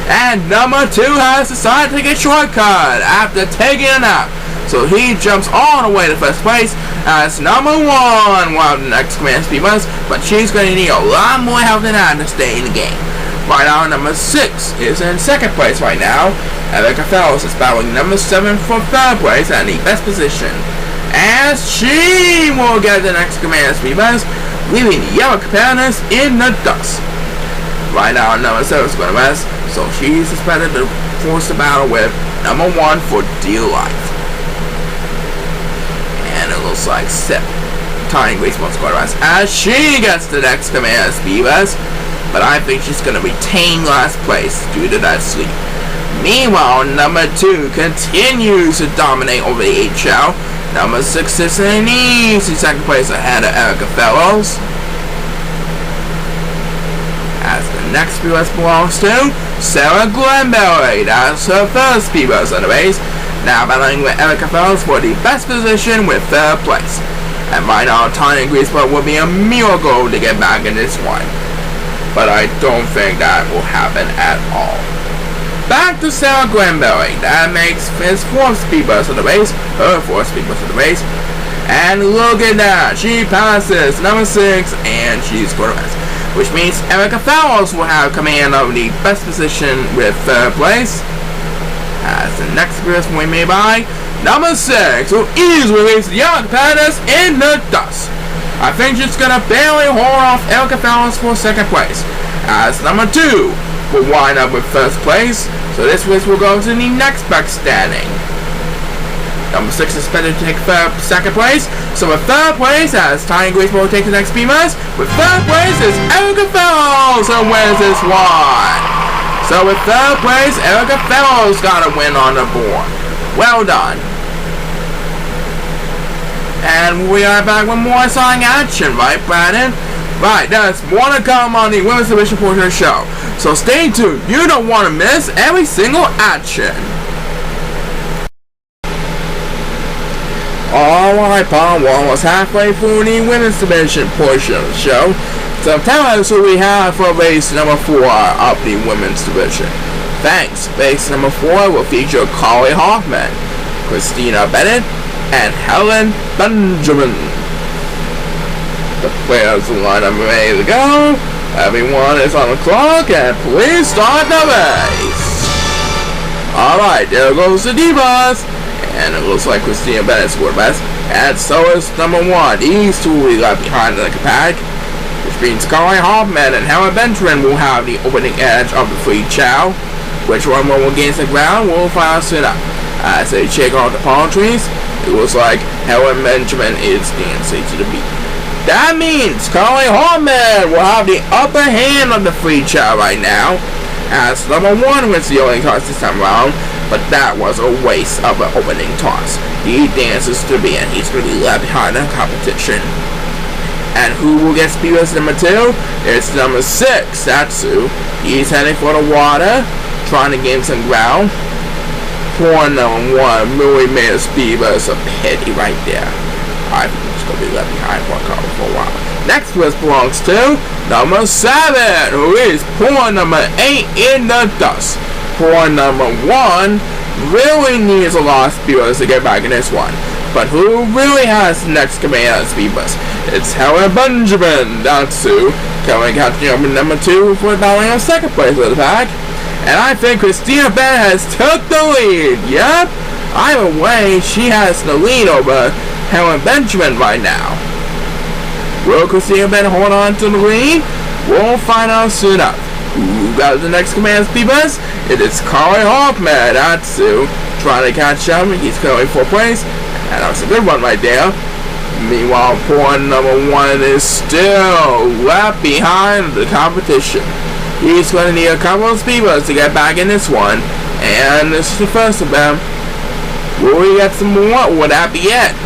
And number 2 has decided to take a shortcut after taking a nap. So he jumps all the way to 1st place as number 1 will have the next command speed boost, but she's going to need a lot more help than that to stay in the game. Right now, number 6 is in 2nd place right now. Erica Fellows is battling number 7 for 3rd place and the best position. As she will get the next command speed boost, leaving the yellow competitors in the dust. Right now, number 7 is going to rest, so she's expected to force the battle with number 1 for dear life. And it looks like Tanya Greensboro's going to rest as she gets the next command speed boost, but I think she's going to retain last place due to that sleep. Meanwhile, number 2 continues to dominate over the 8 Chao. Number 6 is in an easy 2nd place ahead of Erica Fellows. As the next speed boost belongs to Sarah Glenberry. That's her first speed boost in the race. Now battling with Erica Fellows for the best position with 3rd place. And right now, Tanya Greensboro will be a miracle to get back in this one. But I don't think that will happen at all. Back to Sarah Glenberry. That makes his 4th speed boost of the race. Her 4th speed boost of the race. And look at that, she passes number 6, and she's quarterback. Which means Erica Fellows will have command of the best position with 3rd place. As the next person we made by number 6, who easily leaves the young competitors in the dust. I think she's gonna barely hold off Erica Fellows for 2nd place. As number 2 will wind up with 1st place. So this race will go to the next best standing. Number 6 is expected to take 2nd place. So with 3rd place, as Tiny Grace will take the next Beamers. With 3rd place is Erica Fellows, who wins this one. So with 3rd place, Erica Fellows got a win on the board. Well done. And we are back with more exciting action, right, Brandon? Right, there's more to come on the women's division portion of the show. So stay tuned. You don't want to miss every single action. Alright, Paul, we're almost halfway through the women's division portion of the show. So tell us who we have for race number 4 of the women's division. Thanks. Race number 4 will feature Carly Hoffman, Christina Bennett, and Helen Benjamin. The players line up ready to go. Everyone is on the clock, and please start the race. Alright, there goes the divas. And it looks like Christina Bennett scored best. And so is number 1. These two will be left behind in the pack. Which means Carly Hoffman and Helen Benjamin will have the opening edge of the free chow. Which one will gain the ground, we'll find out soon enough. As they check out the palm trees, it looks like Helen Benjamin is dancing to the beat. That means Carly Hoffman will have the upper hand of the free chow right now. As number 1 wins the only toss this time around. But that was a waste of an opening toss. He dances to be, and he's going to be left behind the competition. And who will get Speeders number 2? It's number 6, Satsu. He's heading for the water, trying to gain some ground. Poor number 1 really made a Speeders a pity right there. I think he's going to be left behind for a while. Next place belongs to number 7, who is poor number 8 in the dust. Poor number 1 really needs a lot of Speeders to get back in this one. But who really has the next command of Speeders? It's Helen Benjamin. That's who. Coming catching up with number 2 for battling on 2nd place of the pack. And I think Christina Bennett has took the lead. Yep. Either way, she has the lead over Helen Benjamin right now. Will Christina Bennett hold on to the lead? We'll find out soon enough. Who got the next command Speeders? It is Carly Hoffman. That's who. Trying to catch him. He's currently 4th place. And that's a good one right there. Meanwhile, poor number 1 is still left behind the competition. He's going to need a couple of Speeders to get back in this one. And this is the first of them. Will we get some more? Would that be it?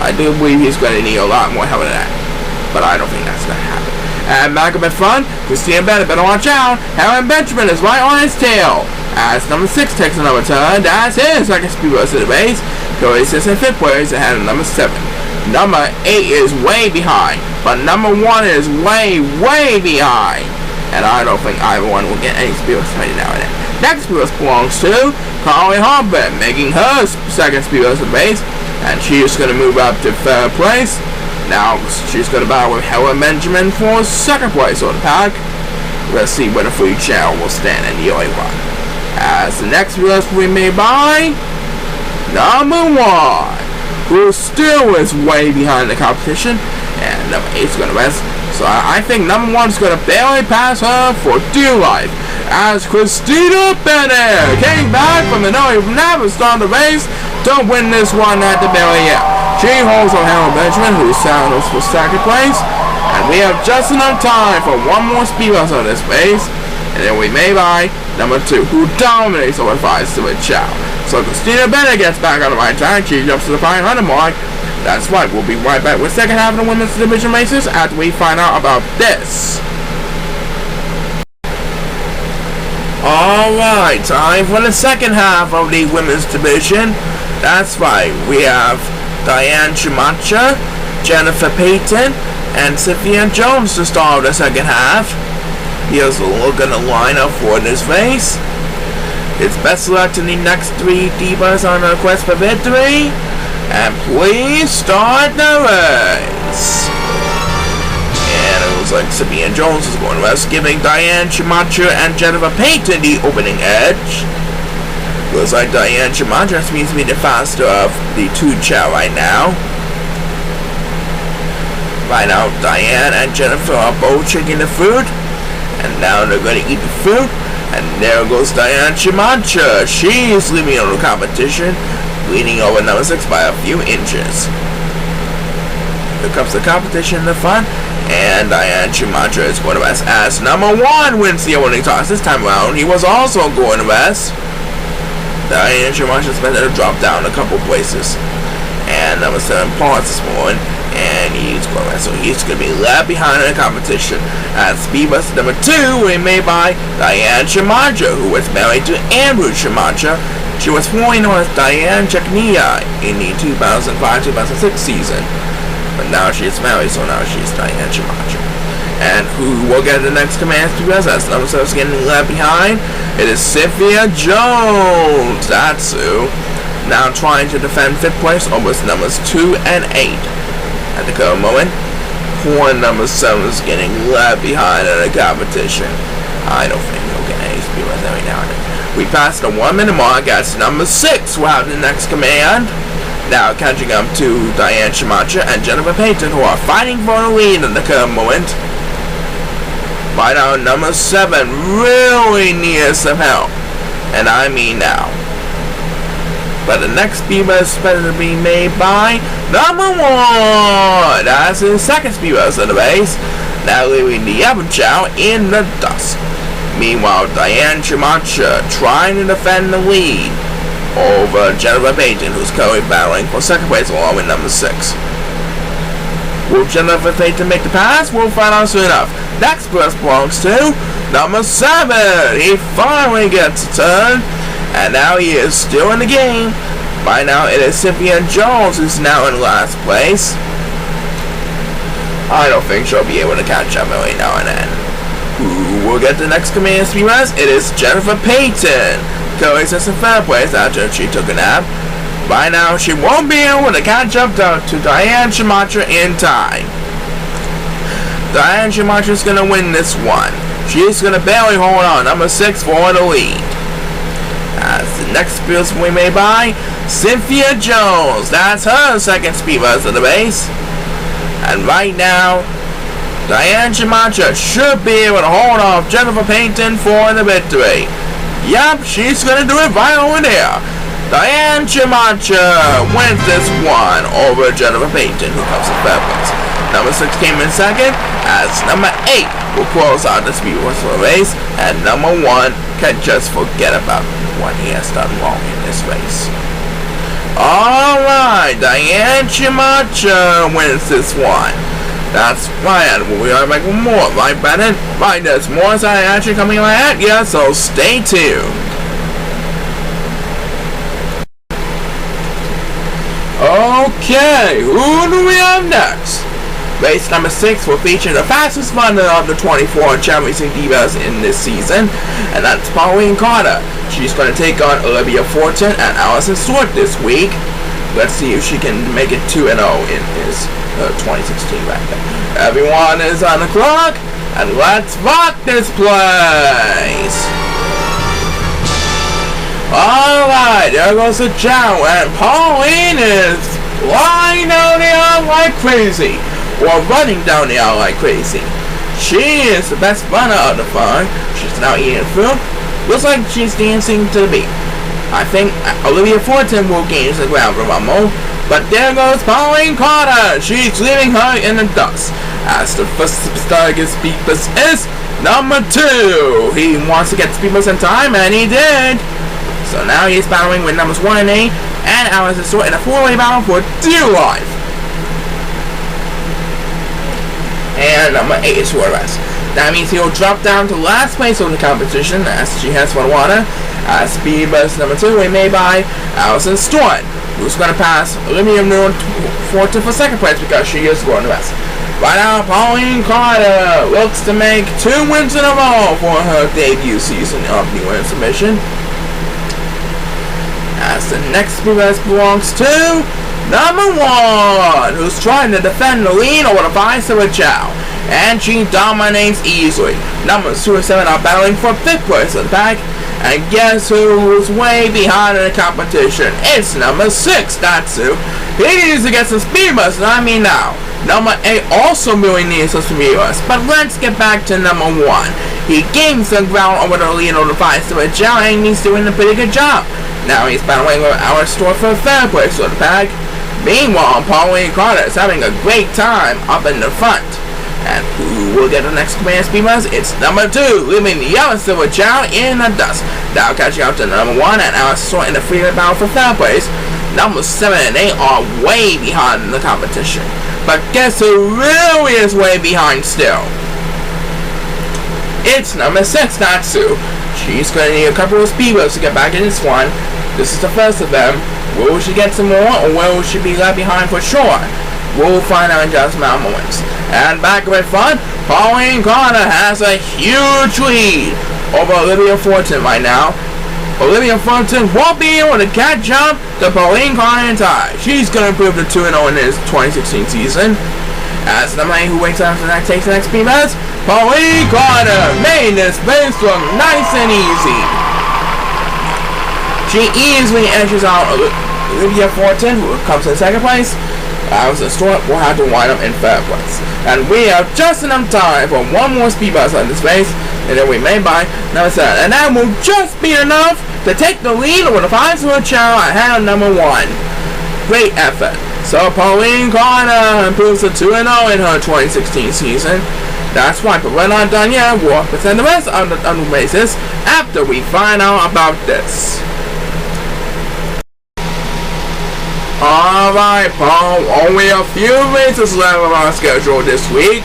I do believe he's going to need a lot more help than that. But I don't think that's going to happen. And back up in front, Christina Bennett better watch out. Helen Benjamin is right on his tail. As number 6 takes another turn, that's his second Speeders to the base. Cody sits in 5th place ahead of number 7. Number 8 is way behind, but number 1 is way behind. And I don't think either one will get any Speeders right now in it. Next Speeders belongs to Carly Hoffman, making her second Speeders to the base. And she's going to move up to 3rd place. Now she's going to battle with Helen Benjamin for 2nd place on the pack. Let's see where the free channel will stand in the early run. As the next race will be made by number 1, who still is way behind the competition, and number 8 is going to rest. So I think number 1 is going to barely pass her for dear life. As Christina Bennett came back from the never started the race to win this one at the very end. She holds on Helen Benjamin, who settles for 2nd place. And we have just enough time for one more Speeders on this race. And then we may by number 2, who dominates over 5 to a Chao. So Christina Bennett gets back on the right track. She jumps to the 500 mark. That's right. We'll be right back with 2nd half of the women's division races after we find out about this. Alright, time for the 2nd half of the women's division. That's right. We have Diane Chumacha, Jennifer Payton, and Sophia Jones to start the 2nd half. Here's a look at the lineup for this race. It's best luck to the next 3 divas on a quest for victory. And please start the race. And it looks like Cynthia Jones is going west, giving Diane Camacho and Jennifer Payton the opening edge. Looks like Diane Camacho seems to be the faster of the two Chao right now. Right now, Diane and Jennifer are both checking the food. And now they're going to eat the food. And there goes Diane Camacho. She's leaving on the competition, leading over number 6 by a few inches. Here comes the competition in the front. And Diane Camacho is going west as number 1 wins the opening toss. This time around, he was also going west. Diane Camacho has been to drop down a couple places. And number 7 Parts this morning. And he's going west. So he's going to be left behind in the competition. At speed bus number 2, we made by Diane Camacho, who was married to Andrew Camacho. She was formerly known as Diane Chaknia in the 2005-2006 season. But now she is married, so now she's Diane Camacho. And who will get the next command to us? That's number 7 getting left behind. It is Cynthia Jones. That's who. Now trying to defend 5th place over numbers 2 and 8. At the current moment, poor number 7 is getting left behind in the competition. I don't think he'll get any speed runs every now and then. We passed the 1 minute mark as number 6 will have the next command. Now catching up to Diane Camacho and Jennifer Payton, who are fighting for the lead in the current moment. Right now, number 7 really needs some help. And I mean now. But the next speed bus is better to be made by number 1. That's his second speed bus in the race. Now leaving the other Chao in the dust. Meanwhile, Diane Camacho trying to defend the lead over Jennifer Payton, who's currently battling for second place along with number 6. Will Jennifer Payton make the pass? We'll find out soon enough. Next bus belongs to number 7. He finally gets a turn. And now he is still in the game. By now it is Cynthia Jones who's now in last place. I don't think she'll be able to catch up every now and then. Who will get the next command speed runs? It is Jennifer Payton. Currently sits in 3rd place after she took a nap. By now she won't be able to catch up to Diane Camacho in time. Diane Camacho is going to win this one. She's going to barely hold on. Number 6 for the lead. As the next speed bus we made by Cynthia Jones. That's her second speed bus of the race. And right now, Diane Camacho should be able to hold off Jennifer Payton for the victory. Yup, she's going to do it right over there. Diane Camacho wins this one over Jennifer Payton, who comes in 3rd place. Number 6 came in 2nd, as number 8 will close out the speed bus for the race, and number 1 can just forget about what he has done wrong in this race. Alright, Diane Camacho wins this one. That's right, we'll be right back with more, right, Brennan? Right, there's more side action coming right at you, so stay tuned. Okay, who do we have next? Race number 6 will feature the fastest runner of the 24 Chao Racing divas in this season, and that's Pauline Carter. She's going to take on Olivia Fortin and Allison Stewart this week. Let's see if she can make it 2-0 in his 2016 record. Everyone is on the clock, and let's rock this place! Alright, there goes the Chao, and Pauline is flying down the aisle like crazy. Or running down the aisle like crazy. She is the best runner of the 5. She's now eating food. Looks like she's dancing to the beat. I think Olivia Fortin will gain the ground for Rumble. But there goes Pauline Carter. She's leaving her in the dust. As the first superstar gets speed bus is number 2. He wants to get speed bus in time, and he did. So now he's battling with numbers 1 and 8. And Allison Stewart in a 4-way battle for dear life. And number 8 is Suarez. That means he'll drop down to last place of the competition as she has for water. Speed bus number 2 we made by Allison Stewart, who's going to pass Olivia Fortin for 2nd place because she is going the best. Right now, Pauline Carter looks to make 2 wins in a row for her debut season of the winning submission. As the next speed bus belongs to Number 1, who's trying to defend the lead over the 5 with Chao, and she dominates easily. Numbers 2 and 7 are battling for 5th place in the pack, and guess who's way behind in the competition? It's number 6, Natsu. He needs to get some speed bumps, I mean now. Number 8 also really needs some speed bumps, but let's get back to number 1. He gains the ground over the lead on the 5 with Chao, and he's doing a pretty good job. Now he's battling with our store for 3rd place in the pack. Meanwhile, Pauline Carter is having a great time up in the front. And who will get the next command speed bumps? It's number 2, leaving the yellow silver Chao in the dust. Now catching up to number 1 and our store in the freeway battle for 3rd place. Numbers 7 and 8 are way behind in the competition. But guess who really is way behind still? It's number 6, Natsu. She's going to need a couple of speed bumps to get back in this one. This is the first of them. Will she get some more, or will she be left behind for sure? We'll find out in just a moment. And back up in front, Pauline Carter has a huge lead over Olivia Fortune right now. Olivia Fortune won't be able to catch up to Pauline Carter in time. She's going to improve to 2-0 in this 2016 season. As the man who wakes up and takes the next speed bumps, Pauline Carter made this race look nice and easy. She easily edges out Olivia Fortune, who comes in 2nd place. The store will have to wind up in 3rd place. And we have just enough time for one more speed bump on this race, and then we may buy number 7. And that will just be enough to take the lead over the 5 with Chao ahead of number 1. Great effort. So Pauline Carter improves to 2-0 in her 2016 season. That's right, but we're not done yet. We'll present the rest of the races after we find out about this. Alright, Paul, only a few races left on our schedule this week.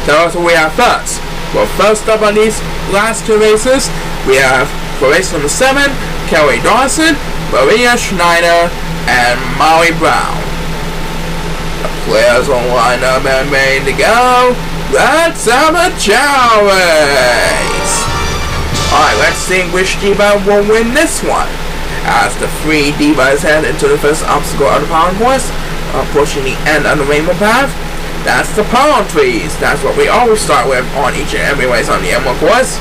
Tell us what we have first. Well, first up on these last 2 races, we have for race number 7, Kelly Dawson, Maria Schneider, and Molly Brown. The players will line up and ready to go. Let's have a Chao race! Alright, let's see which diva will win this one. As the 3 divas head into the first obstacle of the power course, approaching the end of the rainbow path. That's the palm trees. That's what we always start with on each and every race on the M1 course.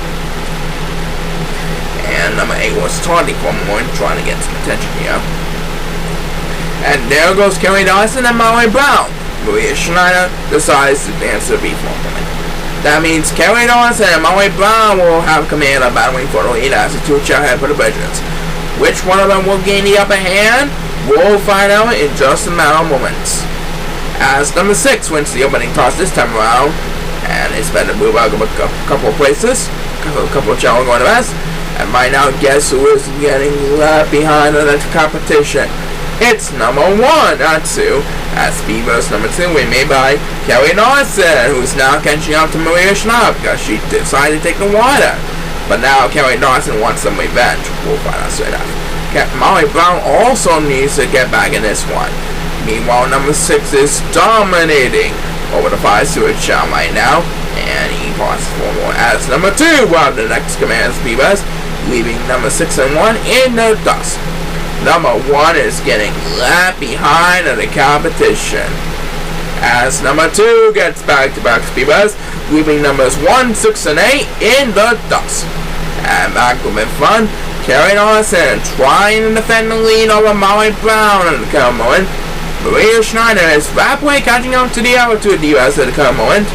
And number 8 was starting for a moment, trying to get some attention here. And there goes Kelly Dawson and Molly Brown. Maria Schneider decides to dance the beat for a moment. That means Kelly Dawson and Molly Brown will have command of battling for the lead as the 2 Chao head for the bridges. Which one of them will gain the upper hand? We'll find out in just a matter of moments. As number 6 wins the opening toss this time around, and it's better to move out a couple of places, a couple of Chao going to rest, and right now guess who is getting left behind in the competition? It's number 1, Natsu. At speed bumps number 2, we made by Kelly Dawson, who's now catching up to Maria Schneider because she decided to take the water. But now Kelly Dawson wants some revenge. We'll find out soon enough. Molly Brown also needs to get back in this one. Meanwhile, number 6 is dominating over the 5 with Chao right now. And he passes for more as number 2 while the next command speed bumps, leaving number 6 and 1 in the dust. Number 1 is getting left behind in the competition. As number 2 gets back-to-back speed bumps, leaving numbers 1, 6, and 8 in the dust. And back up in front, Kelly Dawson trying to defend the lead over Molly Brown in the current moment. Maria Schneider is rapidly catching up to the other 2 divas at the current moment.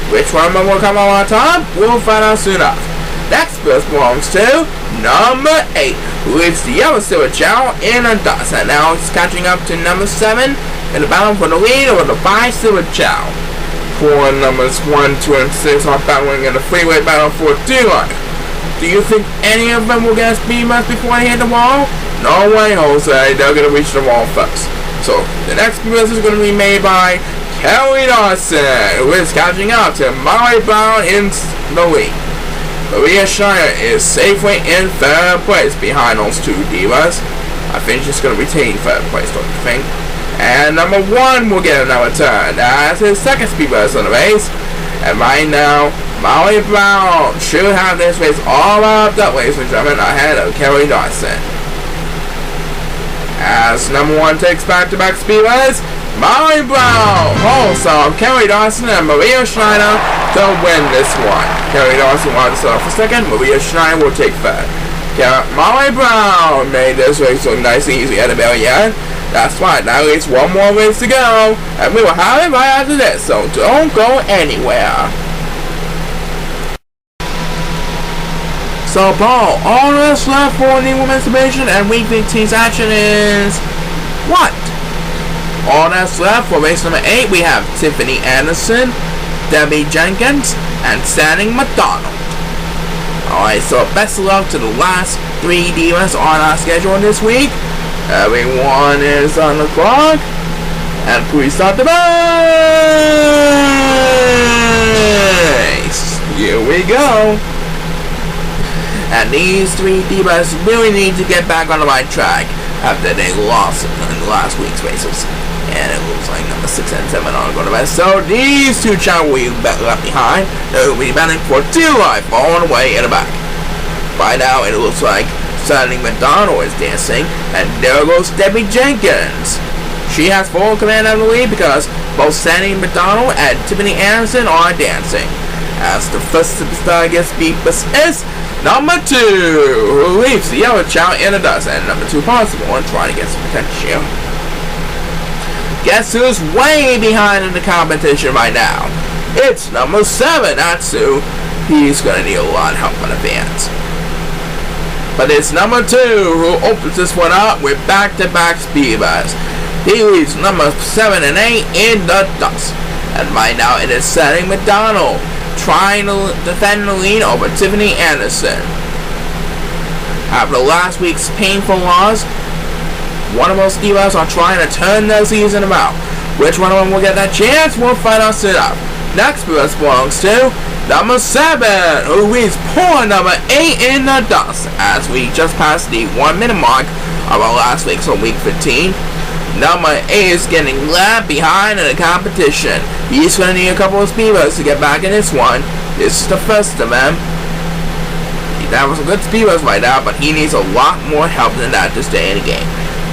Which one will come out on top? We'll find out soon enough. Next first belongs to number 8, who leaves the yellow silver Chao in the dust. And now it's catching up to number 7 in the battle for the lead over the 5 silver Chao. 4 numbers 1, 2, and 6 are battling in the freeway battle for D-Line. Do you think any of them will get a speed bump before they hit the wall? No way, Jose. They're going to reach the wall first. So, the next speed bump is going to be made by Kelly Dawson, who is catching up to Molly Brown in the lead. Maria Schneider is safely in 3rd place behind those 2 divas. I think she's going to retain 3rd place, don't you think? And number 1 will get another turn as his 2nd speed bump on the race. And right now, Molly Brown should have this race all wrapped up, ladies and gentlemen, ahead of Kelly Dawson. As number 1 takes back-to-back speedways, Molly Brown, also Kerry Dawson and Maria Schneider to win this one. Kerry Dawson won this for second, Maria Schneider will take third. Molly Brown made this race look nice and easy at the very end. That's right, now it's one more race to go, and we will have it right after this, so don't go anywhere. So, Paul, all that's left for the women's division and week 15's action is what? All that's left for race number 8, we have Tiffany Anderson, Debbie Jenkins, and Sandy McDonald. Alright, so best of luck to the last 3 divas on our schedule this week. Everyone is on the clock, and please start the race. Here we go. And these 3 divas really need to get back on the right track after they lost in the last week's races. And it looks like number 6 and 7 are going to rest. So these 2 child will be left behind. They will be battling for dear life all the way in the back. By now it looks like Sandy McDonald is dancing, and there goes Debbie Jenkins. She has full command of the lead because both Sandy McDonald and Tiffany Anderson are dancing. As the first superstar gets beat is number 2, who leaves the yellow child in the dust, and number 2 possible and trying to get some potential. Guess who's way behind in the competition right now? It's number 7, Atsu. He's gonna need a lot of help on the fans. But it's number 2 who opens this one up with back-to-back speedways. He leaves number 7 and 8 in the dust. And right now it is Sandy McDonald trying to defend the lead over Tiffany Anderson. After last week's painful loss, one of those divas are trying to turn their season about. Which one of them will get that chance? We'll find out soon enough. Next belongs to number 7, who leaves poor number 8 in the dust. As we just passed the 1 minute mark of our last week, so week 15. Number 8 is getting left behind in the competition. He's going to need a couple of speedways to get back in this one. This is the first of them. That was some good speedways right now, but he needs a lot more help than that to stay in the game.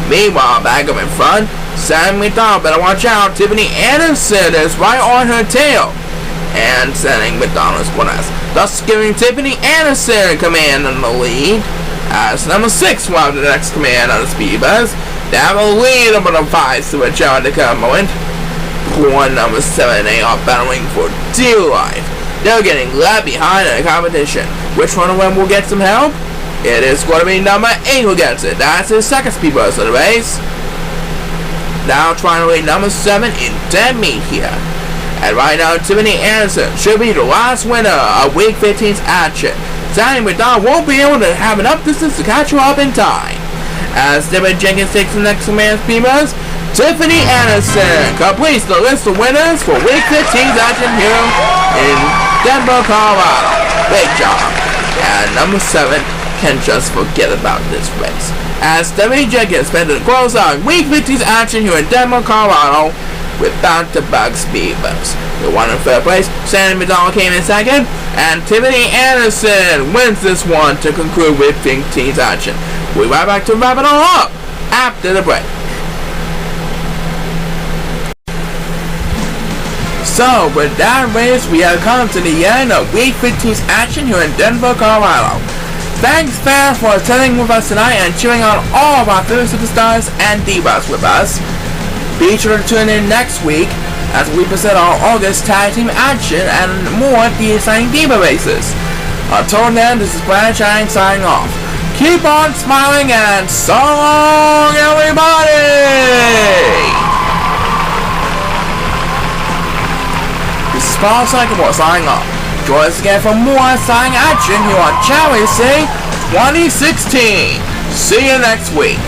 Meanwhile, back up in front, Sandy McDonald better watch out. Tiffany Anderson is right on her tail. And Sandy McDonald is one us, thus giving Tiffany Anderson command in the lead. As number 6 will have the next command on the speedways. They have a lead over the 5 to a challenge to come moment. Poor number 7, they are battling for dear life. They're getting left behind in the competition. Which one of them will get some help? It is going to be number 8 who gets it. That's his second speed burst of the race. Now trying to lead number 7 in dead meat here. And right now, Tiffany Anderson should be the last winner of Week 15's action. Sandy McDonald won't be able to have enough distance to catch her up in time. As Debbie Jenkins takes the next command speed burst, Tiffany Anderson completes the list of winners for Week 15's action here in Denver, Colorado. Great job. And number 7 can just forget about this race. As Debbie Jenkins spent the close out Week 15's action here in Denver, Colorado with back-to-back speed bumps. The one in third place, Sandy McDonald came in second, and Tiffany Anderson wins this one to conclude Week 15's action. We'll be right back to wrap it all up after the break. So, with that race, we have come to the end of Week 15's action here in Denver, Colorado. Thanks, fans, for attending with us tonight and cheering on all of our favorite superstars and divas with us. Be sure to tune in next week as we present our August tag team action and more exciting diva races. Until then, this is Brad Shine signing off. Keep on smiling and so long, everybody! This is Paul Sycamore signing off. Join us again for more exciting action here on Chao Racing 2016. See you next week.